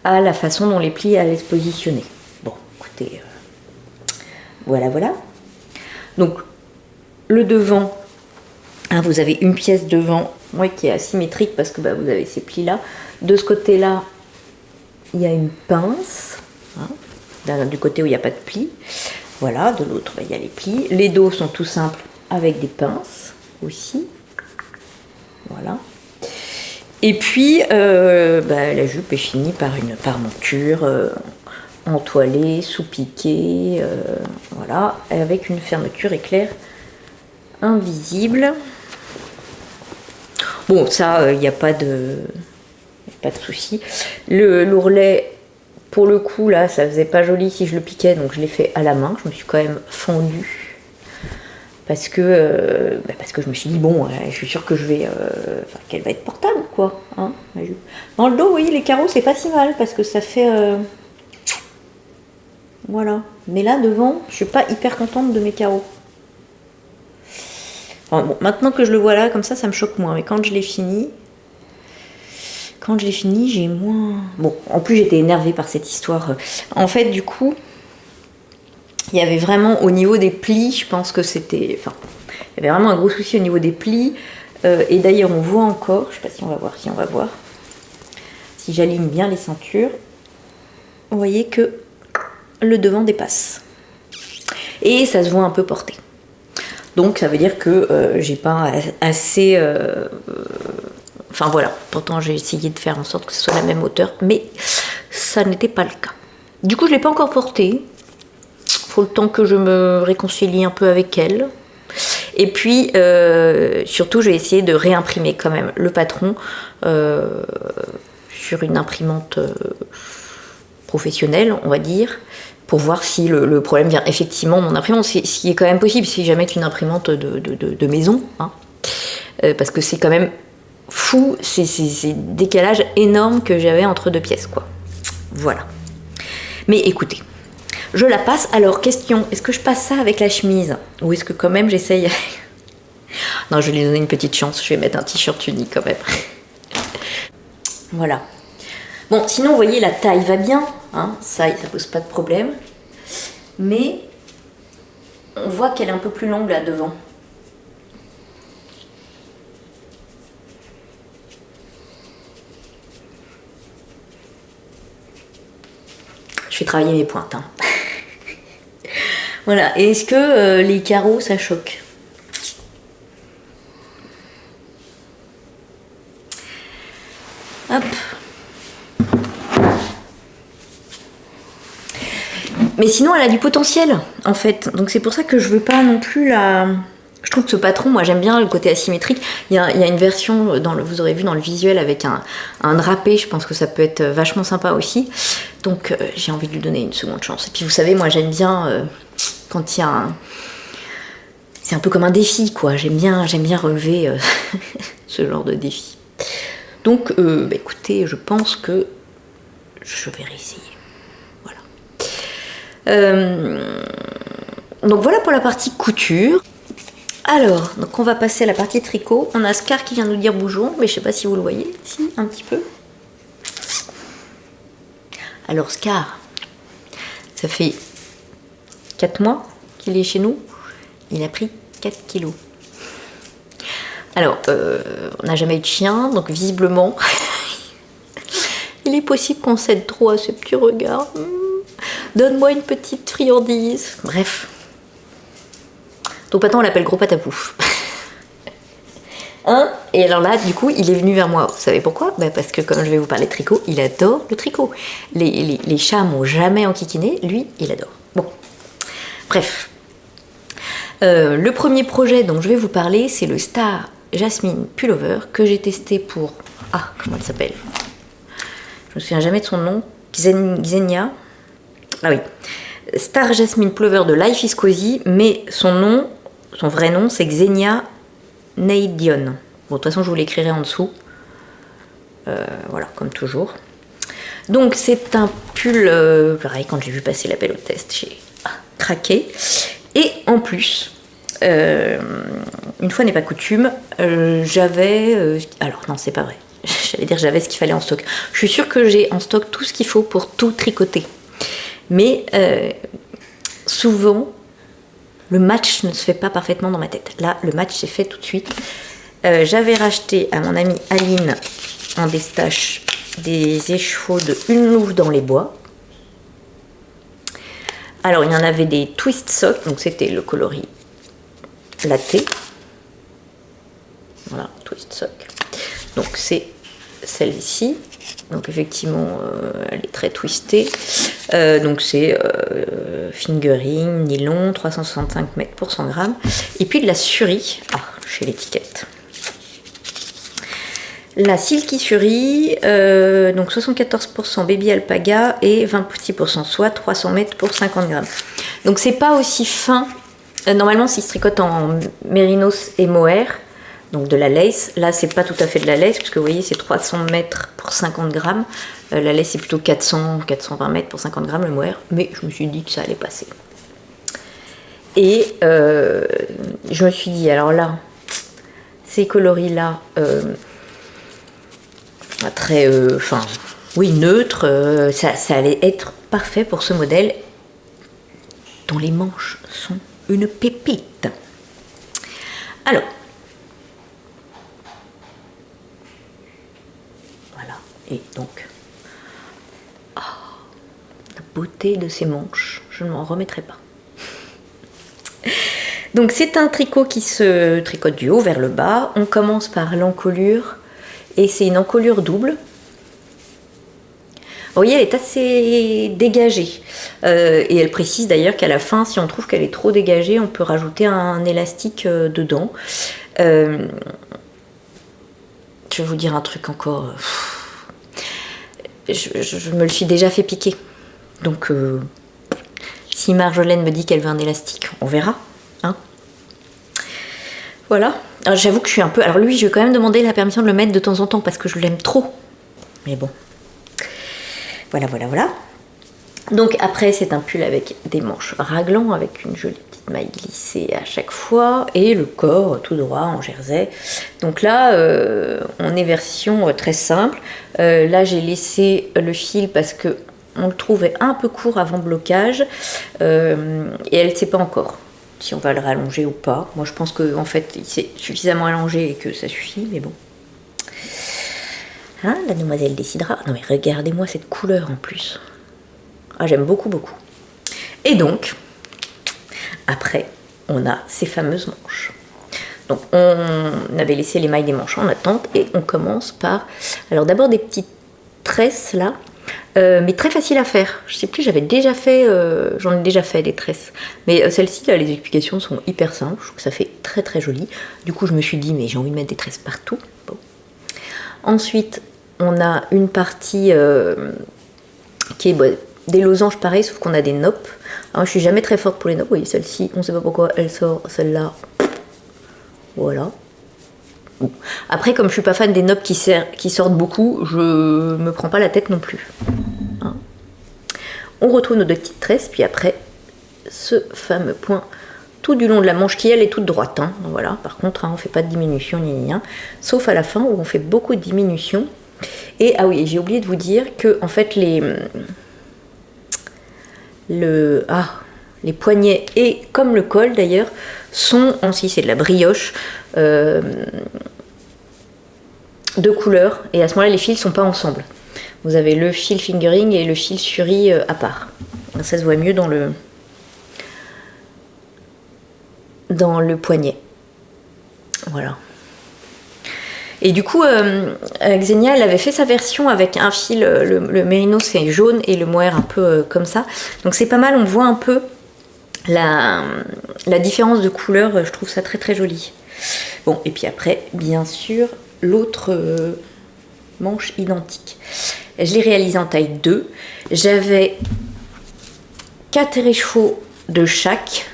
à la façon dont les plis allaient se positionner. Bon, écoutez, voilà. Donc, le devant, hein, vous avez une pièce devant, qui est asymétrique parce que vous avez ces plis-là. De ce côté-là, il y a une pince, hein, du côté où il n'y a pas de plis. Voilà, de l'autre, il y a les plis. Les dos sont tout simples avec des pinces aussi. Voilà. Et puis, la jupe est finie par une parementure entoilée, sous-piquée, voilà, avec une fermeture éclair invisible. Bon, ça, il n'y a pas de souci. L'ourlet, pour le coup, là, ça faisait pas joli si je le piquais, donc je l'ai fait à la main. Je me suis quand même fendue. Parce que je me suis dit, bon, je suis sûre que qu'elle va être portable, quoi. Hein, la jupe. Dans le dos, oui, les carreaux, c'est pas si mal, parce que ça fait... Voilà. Mais là, devant, je suis pas hyper contente de mes carreaux. Enfin, bon, maintenant que je le vois là, comme ça me choque moins. Mais quand je l'ai fini, j'ai moins... Bon, en plus, j'étais énervée par cette histoire. En fait, du coup, il y avait vraiment, au niveau des plis, je pense que c'était... Enfin, il y avait vraiment un gros souci au niveau des plis. Et d'ailleurs, on voit encore, je sais pas si on va voir. Si j'aligne bien les ceintures, vous voyez que le devant dépasse. Et ça se voit un peu porté. Donc ça veut dire que j'ai pas assez... Enfin voilà, pourtant j'ai essayé de faire en sorte que ce soit la même hauteur, mais ça n'était pas le cas. Du coup je ne l'ai pas encore porté. Faut le temps que je me réconcilie un peu avec elle. Et puis surtout je vais essayer de réimprimer quand même le patron sur une imprimante professionnelle, on va dire, pour voir si le problème vient effectivement de mon imprimante, ce qui est quand même possible si jamais c'est une imprimante de maison, hein. Parce que c'est quand même fou, c'est décalage énorme que j'avais entre 2 pièces, quoi. Voilà. Mais écoutez, je la passe. Alors, question, est-ce que je passe ça avec la chemise? Ou est-ce que quand même j'essaye... Non, je vais lui donner une petite chance, je vais mettre un t-shirt uni quand même. Voilà. Bon, sinon, vous voyez, la taille va bien, hein, ça pose pas de problème. Mais on voit qu'elle est un peu plus longue là devant. Je vais travailler mes pointes, hein. Voilà, et est-ce que les carreaux, ça choque? Hop. Mais sinon, elle a du potentiel, en fait. Donc c'est pour ça que je veux pas non plus la... Je trouve que ce patron, moi j'aime bien le côté asymétrique. Il y a une version, vous aurez vu dans le visuel, avec un drapé. Je pense que ça peut être vachement sympa aussi. Donc j'ai envie de lui donner une seconde chance. Et puis vous savez, moi j'aime bien quand il y a un... C'est un peu comme un défi, quoi. J'aime bien relever ce genre de défi. Donc, écoutez, je pense que je vais réessayer. Voilà. Donc voilà pour la partie couture. Alors, donc on va passer à la partie tricot. On a Scar qui vient nous dire bonjour, mais je sais pas si vous le voyez. Si, un petit peu. Alors Scar, ça fait 4 mois qu'il est chez nous. Il a pris 4 kilos. Alors, on n'a jamais eu de chien, donc visiblement, il est possible qu'on cède trop à ce petit regard. Donne-moi une petite friandise. Bref. Donc maintenant, on l'appelle Gros Patapouf. Hein? Et alors là, du coup, il est venu vers moi. Vous savez pourquoi? Parce que comme je vais vous parler de tricot, il adore le tricot. Les chats m'ont jamais enquiquiné, lui, il adore. Bon. Bref. Le premier projet dont je vais vous parler, c'est le Star Jasmine Pullover que j'ai testé pour... Ah, comment elle s'appelle? Je me souviens jamais de son nom. Xenia. Ah oui. Star Jasmine Pullover de Life is Cozy, mais son vrai nom, c'est Xenia Neidion. Bon, de toute façon, je vous l'écrirai en dessous. Voilà, comme toujours. Donc, c'est un pull... pareil, quand j'ai vu passer l'appel au test, j'ai craqué. Et en plus, une fois n'est pas coutume, j'avais... alors non, c'est pas vrai. J'allais dire j'avais ce qu'il fallait en stock. Je suis sûre que j'ai en stock tout ce qu'il faut pour tout tricoter. Mais souvent, le match ne se fait pas parfaitement dans ma tête. Là, le match s'est fait tout de suite. J'avais racheté à mon amie Aline en destache des échevaux de Une louve dans les bois. Alors, il y en avait des twist socks, donc c'était le coloris latte. Voilà, twist sock. Donc, c'est celle-ci. Donc, effectivement, elle est très twistée. Donc, c'est fingering, nylon, 365 mètres pour 100 grammes. Et puis de la Suri. Ah, chez l'étiquette. La Silky Suri, donc 74% baby alpaga et 26% soie, 300 mètres pour 50 grammes. Donc c'est pas aussi fin. Normalement, s'il se tricote en mérinos et mohair, donc de la lace, là c'est pas tout à fait de la lace, puisque vous voyez c'est 300 mètres pour 50 grammes. La lace c'est plutôt 420 mètres pour 50 grammes le mohair, mais je me suis dit que ça allait passer. Et je me suis dit, alors là, ces coloris là, très, oui, neutre, ça allait être parfait pour ce modèle dont les manches sont une pépite. Alors, voilà, et donc, la beauté de ces manches, je ne m'en remettrai pas. Donc c'est un tricot qui se tricote du haut vers le bas. On commence par l'encolure. Et c'est une encolure double. Vous voyez, elle est assez dégagée. Et elle précise d'ailleurs qu'à la fin, si on trouve qu'elle est trop dégagée, on peut rajouter un élastique dedans. Je vais vous dire un truc encore. Je me le suis déjà fait piquer. Donc, si Marjolaine me dit qu'elle veut un élastique, on verra. Hein, voilà. J'avoue que je suis un peu... Alors lui, je vais quand même demander la permission de le mettre de temps en temps parce que je l'aime trop. Mais bon. Voilà. Donc après, c'est un pull avec des manches raglan, avec une jolie petite maille glissée à chaque fois. Et le corps tout droit en jersey. Donc là, on est version très simple. Là, j'ai laissé le fil parce que on le trouvait un peu court avant blocage. Et elle ne sait pas encore si on va le rallonger ou pas. Moi je pense qu'en fait il s'est suffisamment allongé et que ça suffit, mais bon. Hein, la demoiselle décidera. Non mais regardez-moi cette couleur en plus. Ah, j'aime beaucoup. Et donc, après, on a ces fameuses manches. Donc on avait laissé les mailles des manches en attente et on commence par... Alors d'abord des petites tresses là. Mais très facile à faire. Je sais plus, j'en ai déjà fait des tresses. Mais celle-ci, là, les explications sont hyper simples. Je trouve que ça fait très très joli. Du coup, je me suis dit, mais j'ai envie de mettre des tresses partout. Bon. Ensuite, on a une partie qui est des losanges pareils, sauf qu'on a des noppes. Alors, je suis jamais très forte pour les noppes. Oui, celle-ci, on ne sait pas pourquoi elle sort, celle-là. Voilà. Bon. Après, comme je suis pas fan des noppes qui sortent beaucoup, je me prends pas la tête non plus. Hein. On retrouve nos deux petites tresses, puis après, ce fameux point tout du long de la manche qui, elle, est toute droite. Hein. Voilà. Par contre, hein, on fait pas de diminution ni rien, sauf à la fin où on fait beaucoup de diminution. Et ah oui, j'ai oublié de vous dire que en fait les poignets et comme le col d'ailleurs sont, si c'est de la brioche, de couleur, et à ce moment-là les fils sont pas ensemble. Vous avez le fil fingering et le fil suri à part. Ça se voit mieux dans le poignet. Voilà. Et du coup, Xenia, elle avait fait sa version avec un fil, le mérino c'est jaune et le mohair un peu comme ça. Donc c'est pas mal, on voit un peu la différence de couleur, je trouve ça très très joli. Bon, et puis après, bien sûr, l'autre manche identique. Je l'ai réalisée en taille 2. J'avais 4 échevaux de chaque.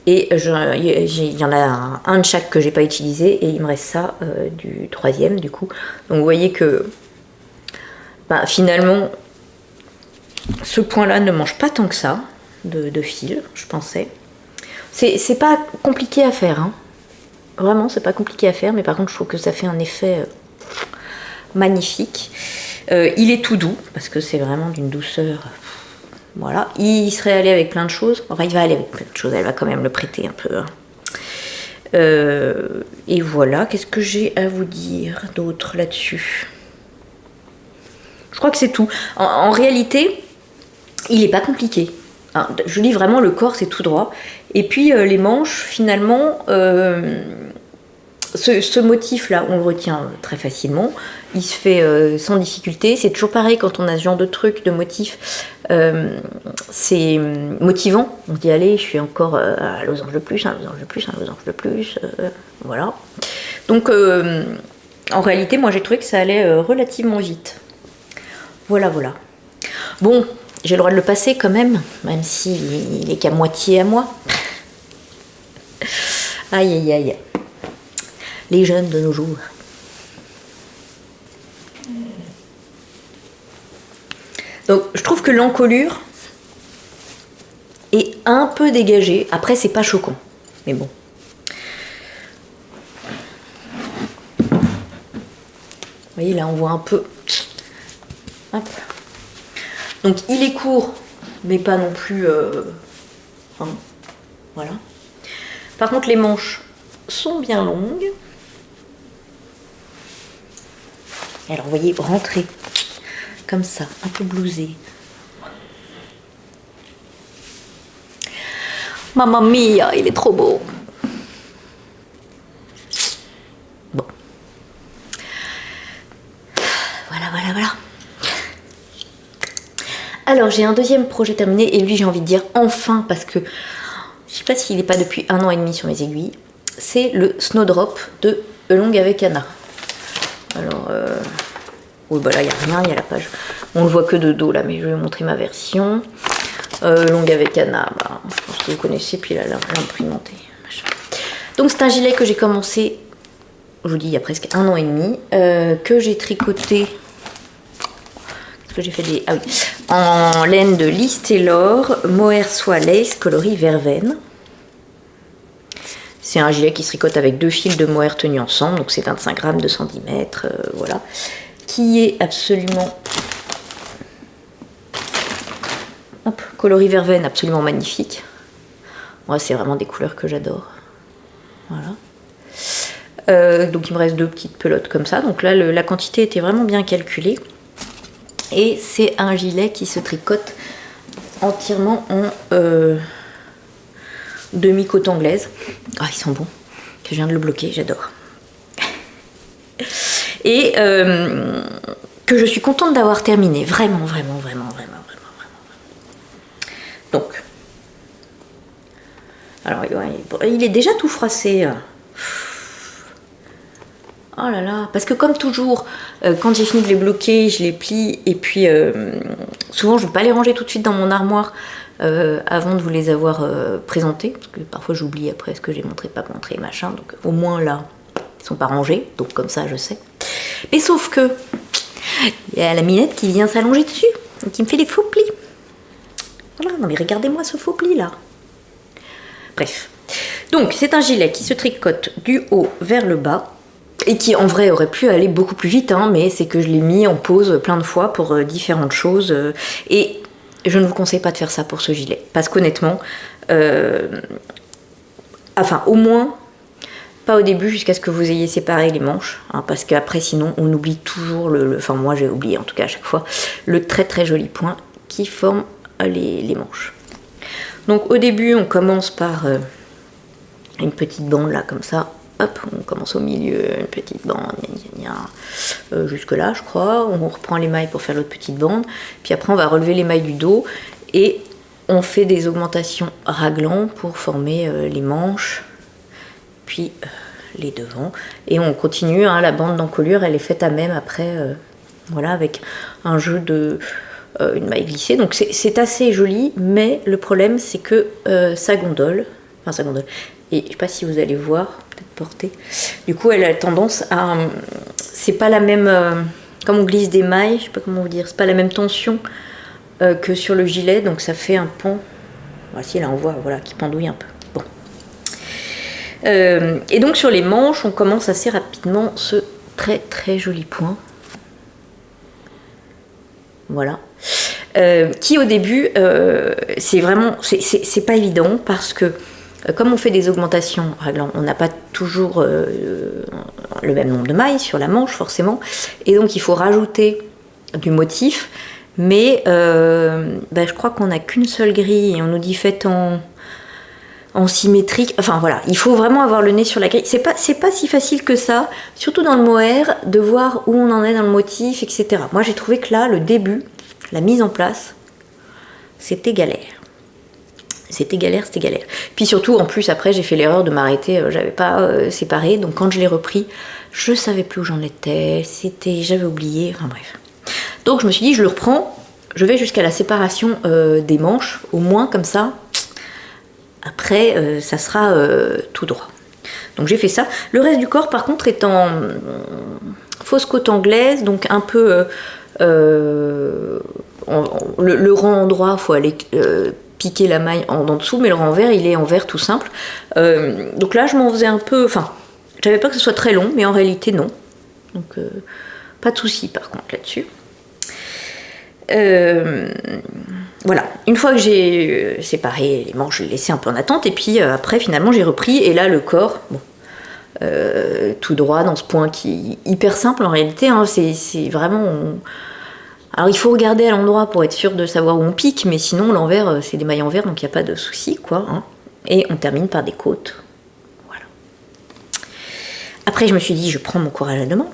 Et il y en a un de chaque que j'ai pas utilisé et il me reste ça du troisième du coup. Donc vous voyez que finalement ce point-là ne mange pas tant que ça de fil, je pensais. C'est pas compliqué à faire, hein. Vraiment c'est pas compliqué à faire, mais par contre je trouve que ça fait un effet magnifique. Il est tout doux parce que c'est vraiment d'une douceur. Voilà, il serait allé avec plein de choses. Enfin, il va aller avec plein de choses. Elle va quand même le prêter un peu. Et voilà, qu'est-ce que j'ai à vous dire d'autre là-dessus? Je crois que c'est tout. En réalité, il n'est pas compliqué. Hein, je dis vraiment, le corps, c'est tout droit. Et puis, les manches, finalement, ce motif-là, on le retient très facilement. Il se fait sans difficulté. C'est toujours pareil quand on a ce genre de truc, de motif. C'est motivant. On se dit, allez, je suis encore un losange de plus, un losange de plus, un losange de plus. Voilà. Donc, en réalité, moi, j'ai trouvé que ça allait relativement vite. Voilà, voilà. Bon, j'ai le droit de le passer quand même s'il est qu'à moitié à moi. Aïe, aïe, aïe. Les jeunes de nos jours. Donc je trouve que l'encolure est un peu dégagée. Après c'est pas choquant, mais bon. Vous voyez là on voit un peu. Hop. Donc il est court, mais pas non plus. Voilà. Par contre les manches sont bien longues. Alors vous voyez, rentrer comme ça, un peu blousé. Mamma mia, il est trop beau. Bon. Voilà, voilà, voilà. Alors j'ai un deuxième projet terminé et lui j'ai envie de dire enfin parce que je sais pas s'il n'est pas depuis 1 an et demi sur mes aiguilles. C'est le Snowdrop de Elong avec Anna. Alors, oui, bah là, il n'y a rien, il y a la page. On le voit que de dos, là, mais je vais vous montrer ma version. Longue avec Anna, bah, je pense que vous connaissez, puis là, l'imprimanté. Donc, c'est un gilet que j'ai commencé, je vous dis, il y a presque 1 an et demi, que j'ai tricoté. Est-ce que j'ai fait des... Ah oui. En laine de Liz Taylor, mohair soie lace, coloris verveine. C'est un gilet qui se tricote avec 2 fils de mohair tenus ensemble, donc c'est 25 grammes, 210 mètres, voilà. Qui est absolument... Hop, coloris verveine, absolument magnifique. Moi, c'est vraiment des couleurs que j'adore. Voilà. Donc il me reste 2 petites pelotes comme ça. Donc là, la quantité était vraiment bien calculée. Et c'est un gilet qui se tricote entièrement en... demi-côte anglaise. Ah, ils sont bons. Je viens de le bloquer, j'adore. Et que je suis contente d'avoir terminé. Vraiment, vraiment, vraiment, vraiment, vraiment, vraiment. Donc. Alors, il est déjà tout froissé. Oh là là, parce que comme toujours, quand j'ai fini de les bloquer, je les plie et puis souvent je ne veux pas les ranger tout de suite dans mon armoire avant de vous les avoir présentés, parce que parfois j'oublie après ce que j'ai montré, pas montré, machin, donc au moins là, ils sont pas rangés, donc comme ça je sais. Mais sauf que, il y a la minette qui vient s'allonger dessus, et qui me fait des faux plis. Voilà, non mais regardez-moi ce faux pli là. Bref. Donc c'est un gilet qui se tricote du haut vers le bas, et qui en vrai aurait pu aller beaucoup plus vite, hein, mais c'est que je l'ai mis en pause plein de fois pour différentes choses, et je ne vous conseille pas de faire ça pour ce gilet, parce qu'honnêtement, enfin au moins, pas au début jusqu'à ce que vous ayez séparé les manches, hein, parce qu'après sinon on oublie toujours enfin moi j'ai oublié en tout cas à chaque fois, le très très joli point qui forme les manches. Donc au début on commence par une petite bande là comme ça. Hop, on commence au milieu, une petite bande, jusque là je crois, on reprend les mailles pour faire l'autre petite bande, puis après on va relever les mailles du dos et on fait des augmentations raglan pour former les manches, puis les devants, et on continue, hein, la bande d'encolure elle est faite à même après, voilà, avec un jeu de une maille glissée, donc c'est assez joli, mais le problème c'est que ça gondole, et je sais pas si vous allez voir, peut-être porter. Du coup, elle a tendance à, c'est pas la même, comme on glisse des mailles, je sais pas comment vous dire, c'est pas la même tension que sur le gilet, donc ça fait un pan. Voici là on voit, voilà, qui pendouille un peu. Bon. Et donc sur les manches, on commence assez rapidement ce très très joli point. Voilà. Qui au début, c'est vraiment, c'est pas évident parce que comme on fait des augmentations raglan, on n'a pas toujours le même nombre de mailles sur la manche forcément, et donc il faut rajouter du motif, mais je crois qu'on n'a qu'une seule grille et on nous dit faites en symétrique, enfin voilà, il faut vraiment avoir le nez sur la grille, c'est pas si facile que ça, surtout dans le mohair, de voir où on en est dans le motif, etc. Moi j'ai trouvé que là, le début, la mise en place, c'était galère. C'était galère. Puis surtout, en plus, après, j'ai fait l'erreur de m'arrêter, j'avais pas séparé, donc quand je l'ai repris, je savais plus où j'en étais, j'avais oublié, enfin bref. Donc je me suis dit, je le reprends, je vais jusqu'à la séparation des manches, au moins comme ça, après, ça sera tout droit. Donc j'ai fait ça. Le reste du corps, par contre, est en fausse côte anglaise, donc un peu... le rang endroit, il faut aller... piquer la maille en dessous, mais le renvers il est en vert tout simple, donc là je m'en faisais un peu, enfin j'avais pas que ce soit très long, mais en réalité non, donc pas de souci par contre là-dessus. Voilà, une fois que j'ai séparé les manches, je les laissais un peu en attente, et puis après finalement j'ai repris, et là le corps, bon, tout droit dans ce point qui est hyper simple en réalité, hein, c'est vraiment... Alors il faut regarder à l'endroit pour être sûr de savoir où on pique, mais sinon l'envers c'est des mailles en vert, donc il n'y a pas de souci quoi, hein. Et on termine par des côtes. Voilà. Après je me suis dit je prends mon courage à deux mains.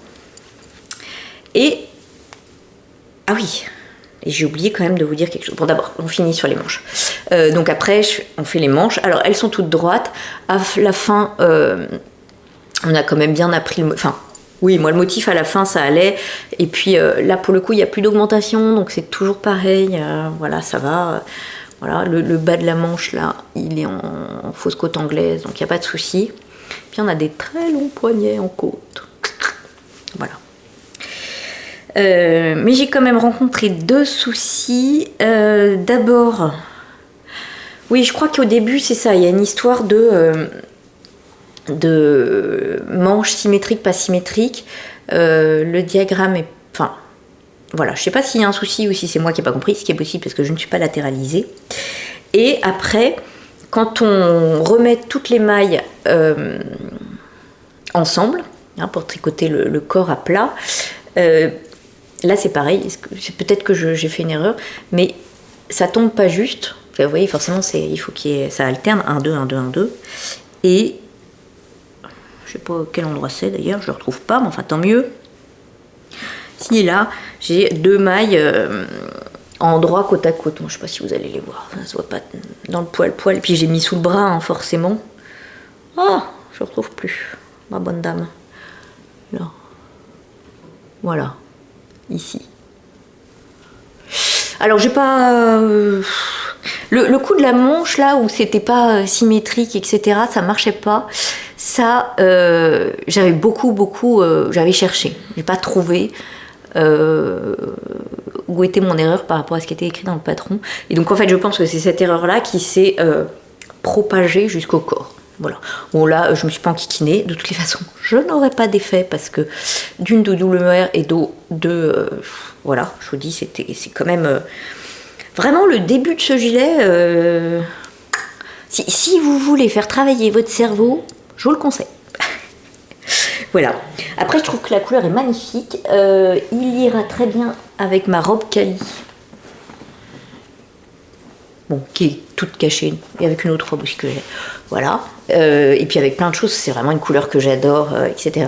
Et ah oui, et j'ai oublié quand même de vous dire quelque chose. Bon d'abord on finit sur les manches. Donc après on fait les manches. Alors elles sont toutes droites. À la fin on a quand même bien appris le... Enfin, oui, moi le motif à la fin ça allait, et puis là pour le coup il n'y a plus d'augmentation, donc c'est toujours pareil, voilà ça va, voilà, le bas de la manche là il est en fausse côte anglaise, donc il n'y a pas de souci. Puis on a des très longs poignets en côte, voilà. Mais j'ai quand même rencontré deux soucis. D'abord, oui je crois qu'au début c'est ça, il y a une histoire de manches symétriques, pas symétriques, le diagramme est... Enfin, voilà, je sais pas s'il y a un souci ou si c'est moi qui n'ai pas compris, ce qui est possible parce que je ne suis pas latéralisée. Et après, quand on remet toutes les mailles ensemble, hein, pour tricoter le corps à plat, là c'est pareil, c'est peut-être que j'ai fait une erreur, mais ça tombe pas juste. Vous voyez, forcément, il faut ça alterne, 1, 2, 1, 2, 1, 2, et... Je sais pas quel endroit c'est d'ailleurs, je le retrouve pas, mais enfin tant mieux. Si là, j'ai deux mailles en droit côte à côte. Bon, je sais pas si vous allez les voir, ça se voit pas dans le poil. Et puis j'ai mis sous le bras, hein, forcément. Ah, je retrouve plus, ma bonne dame. là. Voilà, ici. Alors j'ai pas... Le coup de la manche là où c'était pas symétrique, etc., ça marchait pas. Ça, j'avais j'avais cherché. J'ai pas trouvé où était mon erreur par rapport à ce qui était écrit dans le patron. Et donc en fait, je pense que c'est cette erreur-là qui s'est propagée jusqu'au corps. Voilà. Bon là, je me suis pas enquiquinée. De toutes les façons, je n'aurais pas d'effet parce que d'une de WR et de voilà, je vous dis, c'est quand même vraiment le début de ce gilet. Si vous voulez faire travailler votre cerveau, je vous le conseille. Voilà. Après, je trouve que la couleur est magnifique. Il ira très bien avec ma robe Cali. Bon, qui est toute cachée. Et avec une autre robe aussi que j'ai. Voilà. Et puis avec plein de choses. C'est vraiment une couleur que j'adore, etc.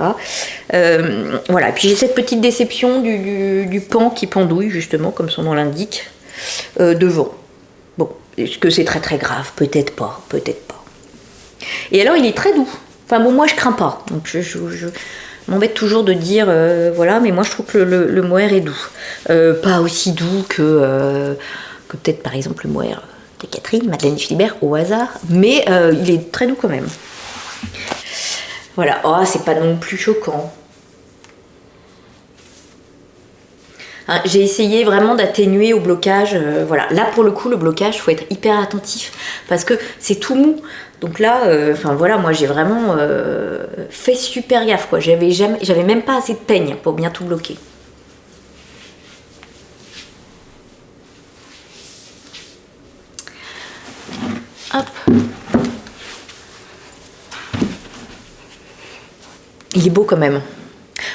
Voilà. Et puis j'ai cette petite déception du pan qui pendouille, justement, comme son nom l'indique, devant. Bon. Est-ce que c'est très très grave? Peut-être pas. Peut-être pas. Et alors, il est très doux. Enfin bon, moi je crains pas, donc je m'embête toujours de dire voilà, mais moi je trouve que le mohair est doux. Pas aussi doux que peut-être par exemple le mohair de Catherine, Madeleine Philibert au hasard, mais il est très doux quand même. Voilà, oh, c'est pas non plus choquant. Hein, j'ai essayé vraiment d'atténuer au blocage, voilà. Là pour le coup, le blocage, faut être hyper attentif parce que c'est tout mou. Donc là, enfin voilà, moi j'ai vraiment fait super gaffe quoi. J'avais même pas assez de peigne pour bien tout bloquer. Hop. Il est beau quand même.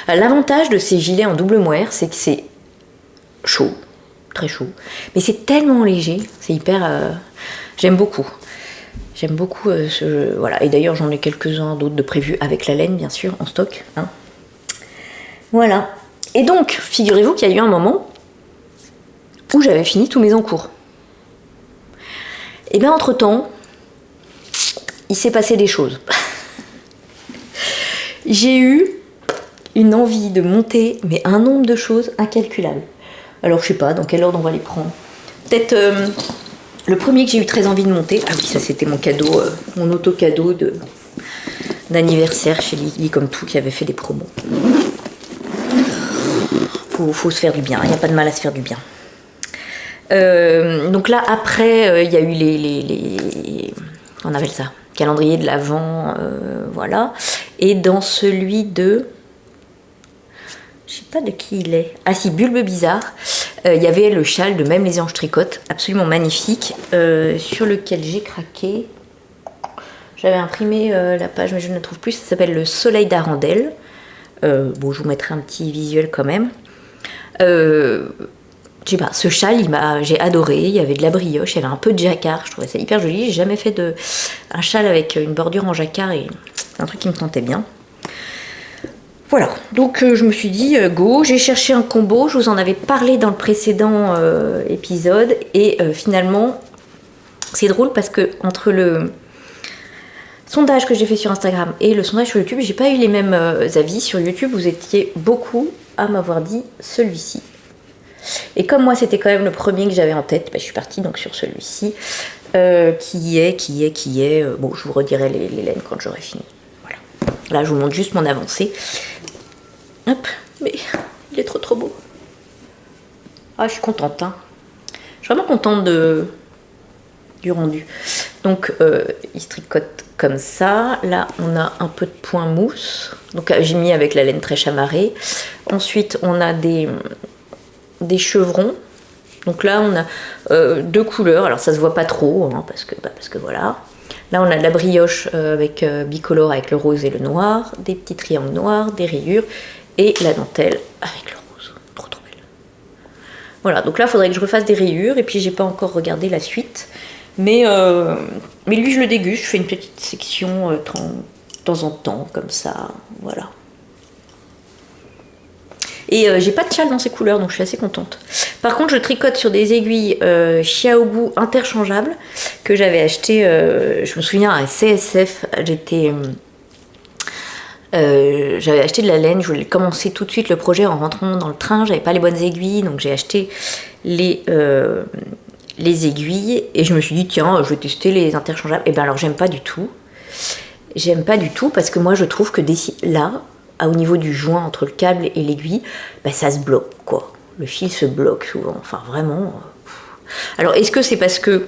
L'avantage de ces gilets en double mohair, c'est que c'est chaud, très chaud, mais c'est tellement léger, c'est hyper. J'aime beaucoup. J'aime beaucoup ce... Voilà, et d'ailleurs j'en ai quelques-uns d'autres de prévus avec la laine, bien sûr, en stock. Hein. Voilà. Et donc, figurez-vous qu'il y a eu un moment où j'avais fini tous mes encours. Et bien, entre-temps, il s'est passé des choses. J'ai eu une envie de monter, mais un nombre de choses incalculables. Alors, je sais pas dans quel ordre on va les prendre. Peut-être... le premier que j'ai eu très envie de monter, ah oui, ça c'était mon cadeau, mon auto-cadeau d'anniversaire chez Lily comme tout qui avait fait des promos. Faut se faire du bien, il n'y a pas de mal à se faire du bien. Donc là, après, il y a eu on appelle ça, calendrier de l'Avent, voilà. Et dans celui de... Je sais pas de qui il est. Ah si, Bulbe Bizarre. Il y avait le châle de Même les anges tricotent, absolument magnifique, sur lequel j'ai craqué. J'avais imprimé la page, mais je ne la trouve plus. Ça s'appelle Le Soleil d'Arandelle. Bon, je vous mettrai un petit visuel quand même. Je sais pas, ce châle, j'ai adoré. Il y avait de la brioche, il y avait un peu de jacquard. Je trouvais ça hyper joli. J'ai jamais fait un châle avec une bordure en jacquard et c'est un truc qui me tentait bien. Voilà, donc je me suis dit go, j'ai cherché un combo, je vous en avais parlé dans le précédent épisode et finalement c'est drôle parce que entre le sondage que j'ai fait sur Instagram et le sondage sur YouTube, j'ai pas eu les mêmes avis. Sur YouTube, vous étiez beaucoup à m'avoir dit celui-ci. Et comme moi c'était quand même le premier que j'avais en tête, bah, je suis partie donc sur celui-ci qui est, bon je vous redirai les laines quand j'aurai fini. Voilà. Là je vous montre juste mon avancée. Hop, mais il est trop beau. Ah, je suis contente, hein. Je suis vraiment contente du rendu. Donc, il se tricote comme ça. Là, on a un peu de point mousse. Donc, j'ai mis avec la laine très chamarrée. Ensuite, on a des chevrons. Donc là, on a deux couleurs. Alors, ça se voit pas trop, hein, parce que voilà. Là, on a de la brioche avec bicolore avec le rose et le noir, des petits triangles noirs, des rayures. Et la dentelle avec le rose. Trop belle. Voilà, donc là, il faudrait que je refasse des rayures. Et puis, j'ai pas encore regardé la suite. Mais lui, je le déguste. Je fais une petite section de temps en temps, comme ça. Voilà. Et j'ai pas de châle dans ces couleurs, donc je suis assez contente. Par contre, je tricote sur des aiguilles Xiaogu interchangeables que j'avais acheté, je me souviens, à CSF. J'étais... J'avais acheté de la laine, je voulais commencer tout de suite le projet en rentrant dans le train, j'avais pas les bonnes aiguilles, donc j'ai acheté les aiguilles et je me suis dit tiens, je vais tester les interchangeables. Et bien alors j'aime pas du tout. J'aime pas du tout parce que moi je trouve que là, au niveau du joint entre le câble et l'aiguille, bah, ça se bloque quoi. Le fil se bloque souvent, enfin vraiment. Alors est-ce que c'est parce que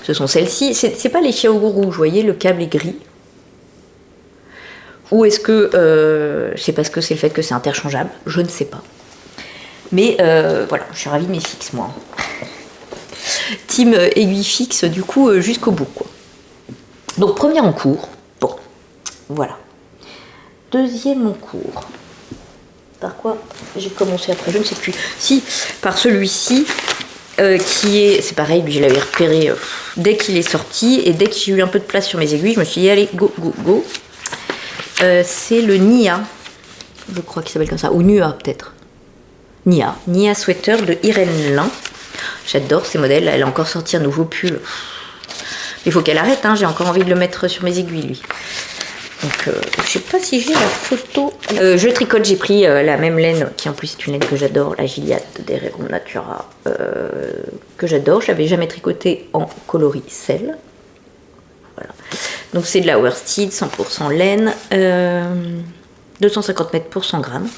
ce sont celles-ci, c'est pas les Xiaogu rouges, vous voyez, le câble est gris. Ou est-ce que c'est parce que c'est le fait que c'est interchangeable? Je ne sais pas. Mais voilà, je suis ravie de mes fixes, moi. Team aiguille fixe, du coup, jusqu'au bout, quoi. Donc, premier en cours. Bon, voilà. Deuxième en cours. Par quoi j'ai commencé après? Je ne sais plus. Si, par celui-ci, qui est... C'est pareil, lui, je l'avais repéré dès qu'il est sorti. Et dès que j'ai eu un peu de place sur mes aiguilles, je me suis dit, allez, go, go, go. C'est le Nia, je crois qu'il s'appelle comme ça, ou Nua peut-être. Nia Sweater de Irène Lin. J'adore ces modèles, elle a encore sorti un nouveau pull. Il faut qu'elle arrête, hein, j'ai encore envie de le mettre sur mes aiguilles lui. Donc je sais pas si j'ai la photo. Je tricote, j'ai pris la même laine, qui en plus est une laine que j'adore, la Gilliatt d'Herum Natura, que j'adore. Je l'avais jamais tricotée en coloris sel. Voilà. Donc c'est de la worsted, 100% laine, 250 mètres pour 100 grammes.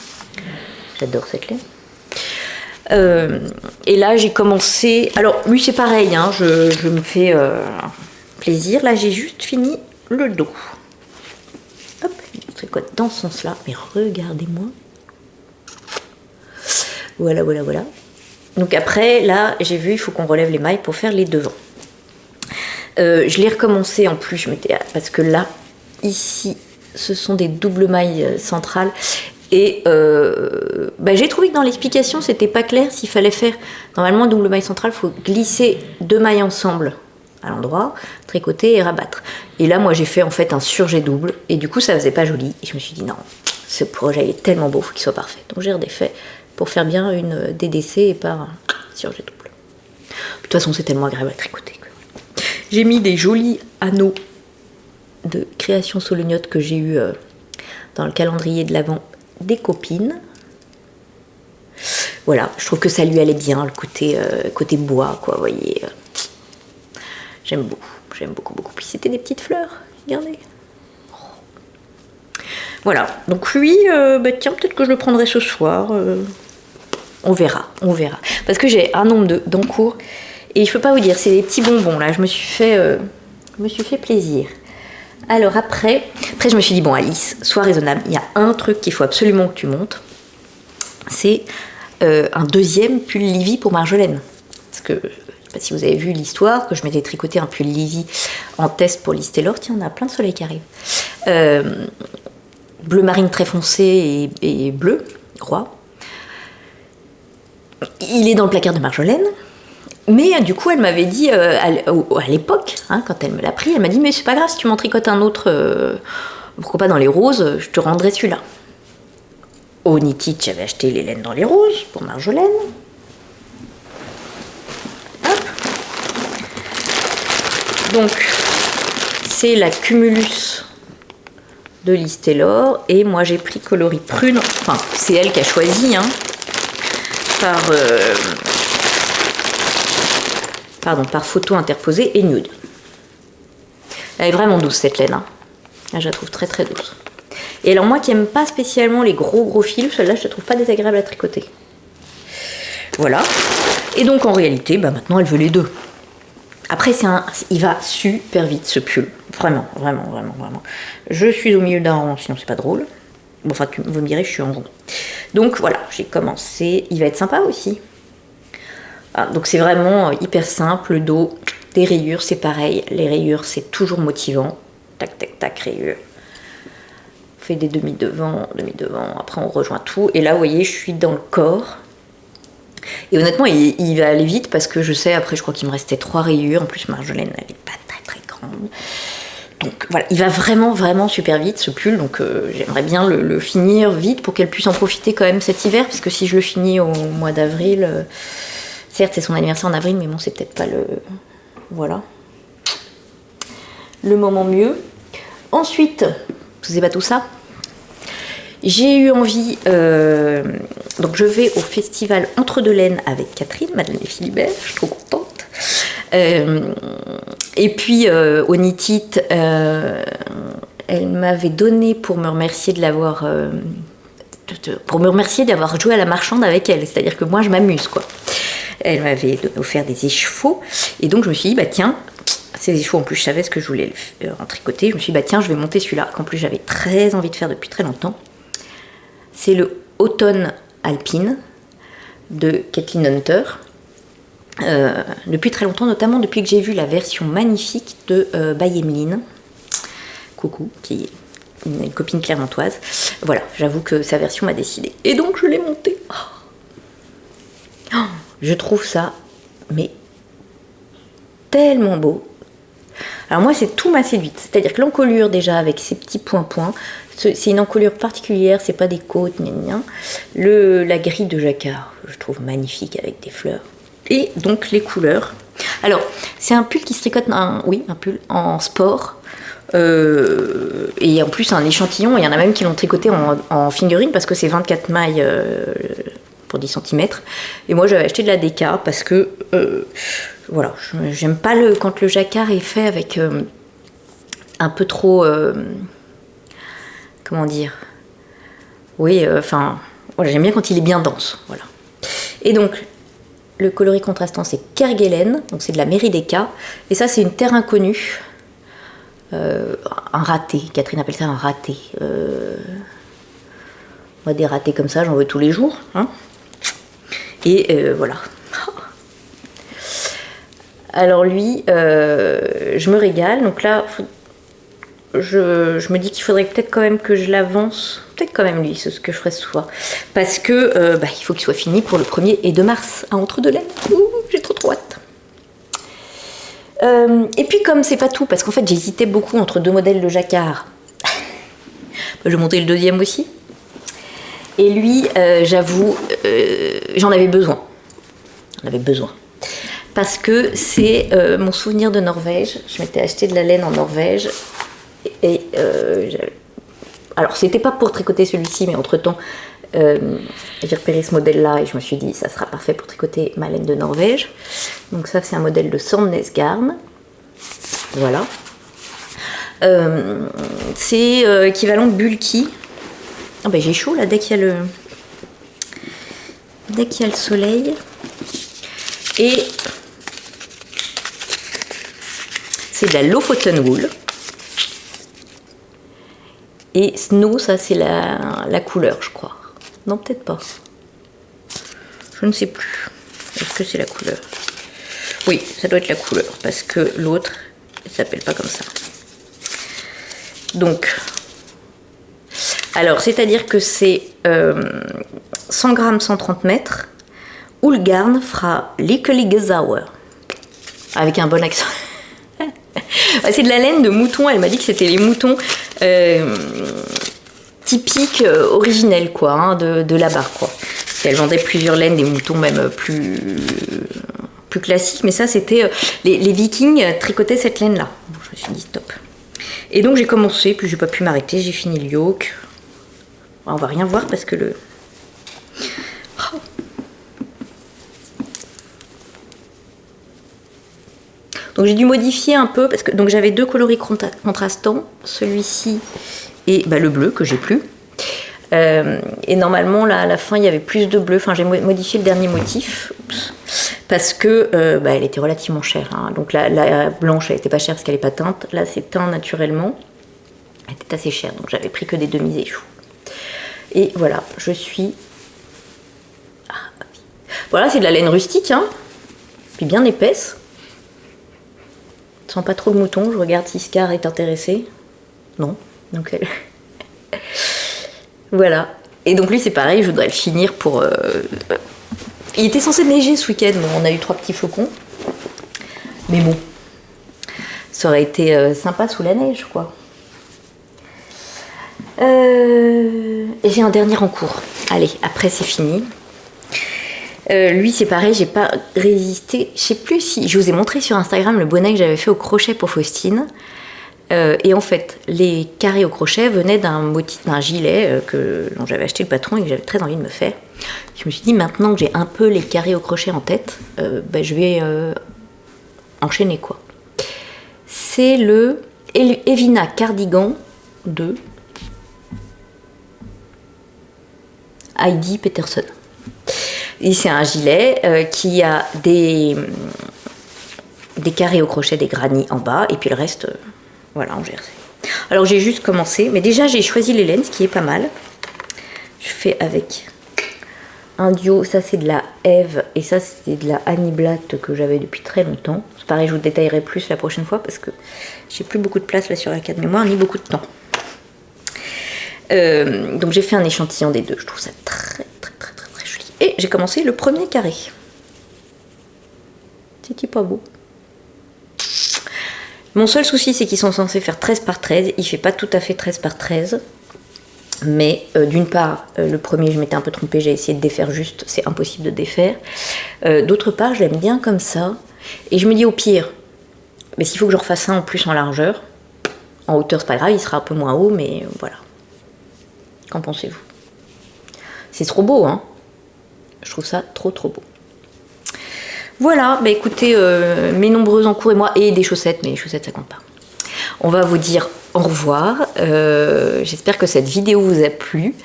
J'adore cette laine. Et là j'ai commencé, alors lui c'est pareil, hein, je me fais plaisir. Là j'ai juste fini le dos. Hop, je tricote dans ce sens là, mais regardez-moi. Voilà, voilà, voilà. Donc après là j'ai vu, il faut qu'on relève les mailles pour faire les devants. Je l'ai recommencé en plus, parce que là, ici, ce sont des doubles mailles centrales. Et j'ai trouvé que dans l'explication, c'était pas clair s'il fallait faire. Normalement, double maille centrale, il faut glisser 2 mailles ensemble à l'endroit, tricoter et rabattre. Et là, moi, j'ai fait en fait un surjet double. Et du coup, ça faisait pas joli. Et je me suis dit, non, ce projet est tellement beau, il faut qu'il soit parfait. Donc j'ai redéfait pour faire bien une DDC et pas un surjet double. De toute façon, c'est tellement agréable à tricoter. J'ai mis des jolis anneaux de création solognote que j'ai eu dans le calendrier de l'Avent des copines. Voilà, je trouve que ça lui allait bien, le côté bois, quoi, vous voyez. J'aime beaucoup, beaucoup. Puis c'était des petites fleurs, regardez. Voilà, donc lui, tiens, peut-être que je le prendrai ce soir. On verra. Parce que j'ai un nombre d'encours. Et je peux pas vous dire, c'est des petits bonbons là, je me suis fait plaisir. Alors après je me suis dit, bon Alice, sois raisonnable, il y a un truc qu'il faut absolument que tu montes, c'est un deuxième pull Livy pour Marjolaine. Parce que, je sais pas si vous avez vu l'histoire, que je m'étais tricoté un pull Livy en test pour Lise Taylor, tiens, on a plein de soleil qui arrive. Bleu marine très foncé et bleu, roi. Il est dans le placard de Marjolaine. Mais du coup, elle m'avait dit, à l'époque, hein, quand elle me l'a pris, elle m'a dit, mais c'est pas grave, si tu m'en tricotes un autre, pourquoi pas dans les roses, je te rendrai celui-là. Au Knit-It, j'avais acheté les laines dans les roses, pour Marjolaine. Hop. Donc, c'est la Cumulus de Lise Taylor, et moi j'ai pris coloris prune, enfin, c'est elle qui a choisi, hein, par photo interposée et nude. Elle est vraiment douce cette laine. Hein. Là, je la trouve très très douce. Et alors moi qui aime pas spécialement les gros fils, celle-là je la trouve pas désagréable à tricoter. Voilà. Et donc en réalité, maintenant elle veut les deux. Après il va super vite ce pull. Vraiment. Je suis au milieu d'un rond, sinon c'est pas drôle. Bon, enfin vous me direz, je suis en rond. Donc voilà, j'ai commencé. Il va être sympa aussi. Ah, donc c'est vraiment hyper simple, le dos, des rayures, c'est pareil, les rayures c'est toujours motivant, tac tac tac, rayures, on fait des demi-devants, après on rejoint tout, et là vous voyez je suis dans le corps, et honnêtement il va aller vite parce que je sais, après je crois qu'il me restait 3 rayures, en plus Marjolaine elle est pas très très grande, donc voilà, il va vraiment super vite ce pull, donc j'aimerais bien le finir vite pour qu'elle puisse en profiter quand même cet hiver, parce que si je le finis au mois d'avril... Certes, c'est son anniversaire en avril, mais bon, c'est peut-être pas le moment mieux. Ensuite, je sais pas tout ça. J'ai eu envie, donc je vais au festival Entre deux laines avec Catherine, Madeleine et Philibert, je suis trop contente. Et puis au Nitit, elle m'avait donné pour me remercier de l'avoir, pour me remercier d'avoir joué à la marchande avec elle, c'est-à-dire que moi je m'amuse quoi. Elle m'avait offert des échevaux et donc je me suis dit bah tiens, ces échevaux en plus je savais ce que je voulais en tricoter, je me suis dit bah tiens je vais monter celui-là qu'en plus j'avais très envie de faire depuis très longtemps. C'est le Automne Alpine de Kathleen Hunter. Depuis très longtemps, notamment depuis que j'ai vu la version magnifique de By Emeline. Coucou, qui est une copine clermontoise. Voilà, j'avoue que sa version m'a décidé. Et donc je l'ai montée. Oh, je trouve ça, mais tellement beau. Alors moi c'est tout m'a séduite, c'est-à-dire que l'encolure déjà avec ses petits points-points, c'est une encolure particulière, c'est pas des côtes, la grille de jacquard, je trouve magnifique avec des fleurs. Et donc les couleurs. Alors c'est un pull qui se tricote, un pull en sport. Et en plus un échantillon, il y en a même qui l'ont tricoté en fingering parce que c'est 24 mailles pour 10 cm. Et moi j'avais acheté de la DK parce que voilà, j'aime pas quand le jacquard est fait avec un peu trop comment dire, oui, enfin voilà, j'aime bien quand il est bien dense, voilà. Et donc le coloris contrastant c'est Kerguelen, donc c'est de la mairie des Cas, et ça c'est une terre inconnue, un raté, Catherine appelle ça un raté. Moi des ratés comme ça j'en veux tous les jours, hein. Et voilà. Alors lui, je me régale, donc là je me dis qu'il faudrait peut-être quand même que je l'avance, peut-être quand même lui, c'est ce que je ferai ce soir, parce que il faut qu'il soit fini pour le 1er et 2 mars à Entre deux laines. J'ai trop hâte. Et puis comme c'est pas tout, parce qu'en fait j'hésitais beaucoup entre 2 modèles de jacquard, je vais monter le 2e aussi, et lui j'avoue j'en avais besoin, parce que c'est mon souvenir de Norvège. Je m'étais acheté de la laine en Norvège. Et alors, c'était pas pour tricoter celui-ci, mais entre-temps, j'ai repéré ce modèle-là et je me suis dit, ça sera parfait pour tricoter ma laine de Norvège. Donc ça, c'est un modèle de Sandnesgarn. Voilà. C'est équivalent de Bulky. Ah ben, j'ai chaud, là, dès qu'il y a le soleil. Et c'est de la Lofoten Wool. Et Snow, ça c'est la couleur, je crois. Non, peut-être pas. Je ne sais plus. Est-ce que c'est la couleur? Oui, ça doit être la couleur, parce que l'autre, elle s'appelle pas comme ça. Donc, alors, c'est-à-dire que c'est 100 grammes, 130 mètres. Ulgarn fera Likkeliggesauer. Avec un bon accent. C'est de la laine de mouton, elle m'a dit que c'était les moutons typiques, originels quoi, hein, de là-bas quoi. Elle vendait plusieurs laines, des moutons même plus classiques, mais ça c'était les Vikings tricotaient cette laine là. Bon, je me suis dit stop. Et donc j'ai commencé, puis j'ai pas pu m'arrêter, j'ai fini le yoke. On va rien voir parce que le... Oh. Donc j'ai dû modifier un peu parce que donc j'avais 2 coloris contrastants, celui-ci et le bleu que j'ai plus. Et normalement là à la fin il y avait plus de bleu. Enfin j'ai modifié le dernier motif parce que elle était relativement chère. Hein. Donc la blanche elle était pas chère parce qu'elle est pas teinte. Là c'est teint naturellement. Elle était assez chère donc j'avais pris que des demi-échous. Et voilà je suis. Voilà c'est de la laine rustique hein, puis bien épaisse. Sans pas trop le mouton, je regarde si Scar est intéressé. Non, donc elle... Voilà. Et donc lui c'est pareil, je voudrais le finir pour... Il était censé neiger ce week-end, bon, on a eu 3 petits flocons. Mais bon, ça aurait été sympa sous la neige quoi. Et j'ai un dernier en cours. Allez, après c'est fini. Lui c'est pareil, j'ai pas résisté. Je sais plus si je vous ai montré sur Instagram le bonnet que j'avais fait au crochet pour Faustine. Et en fait, les carrés au crochet venaient d'un gilet dont j'avais acheté le patron et que j'avais très envie de me faire. Je me suis dit, maintenant que j'ai un peu les carrés au crochet en tête, je vais enchaîner quoi. C'est le Evina Cardigan de Heidi Peterson. Et c'est un gilet qui a des carrés au crochet, des granits en bas, et puis le reste, voilà, en jersey. Alors j'ai juste commencé, mais déjà j'ai choisi les laines, ce qui est pas mal. Je fais avec un duo, ça c'est de la Eve, et ça c'est de la Annie Blatt que j'avais depuis très longtemps. C'est pareil, je vous détaillerai plus la prochaine fois, parce que j'ai plus beaucoup de place là sur la carte mémoire, ni beaucoup de temps. Donc j'ai fait un échantillon des deux, je trouve ça très joli. Et j'ai commencé le premier carré. C'était pas beau. Mon seul souci, c'est qu'ils sont censés faire 13 par 13. Il fait pas tout à fait 13 par 13. Mais d'une part, le premier, je m'étais un peu trompée, j'ai essayé de défaire juste, c'est impossible de défaire. D'autre part, je l'aime bien comme ça. Et je me dis au pire, mais s'il faut que je refasse un en plus en largeur, en hauteur, c'est pas grave, il sera un peu moins haut, mais voilà. Qu'en pensez-vous? C'est trop beau, hein? Je trouve ça trop beau. Voilà, bah écoutez, mes nombreux encours et moi, et des chaussettes, mais les chaussettes ça compte pas. On va vous dire au revoir. J'espère que cette vidéo vous a plu.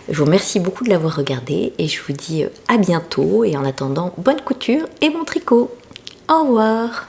Je vous remercie beaucoup de l'avoir regardée et je vous dis à bientôt. Et en attendant, bonne couture et bon tricot. Au revoir.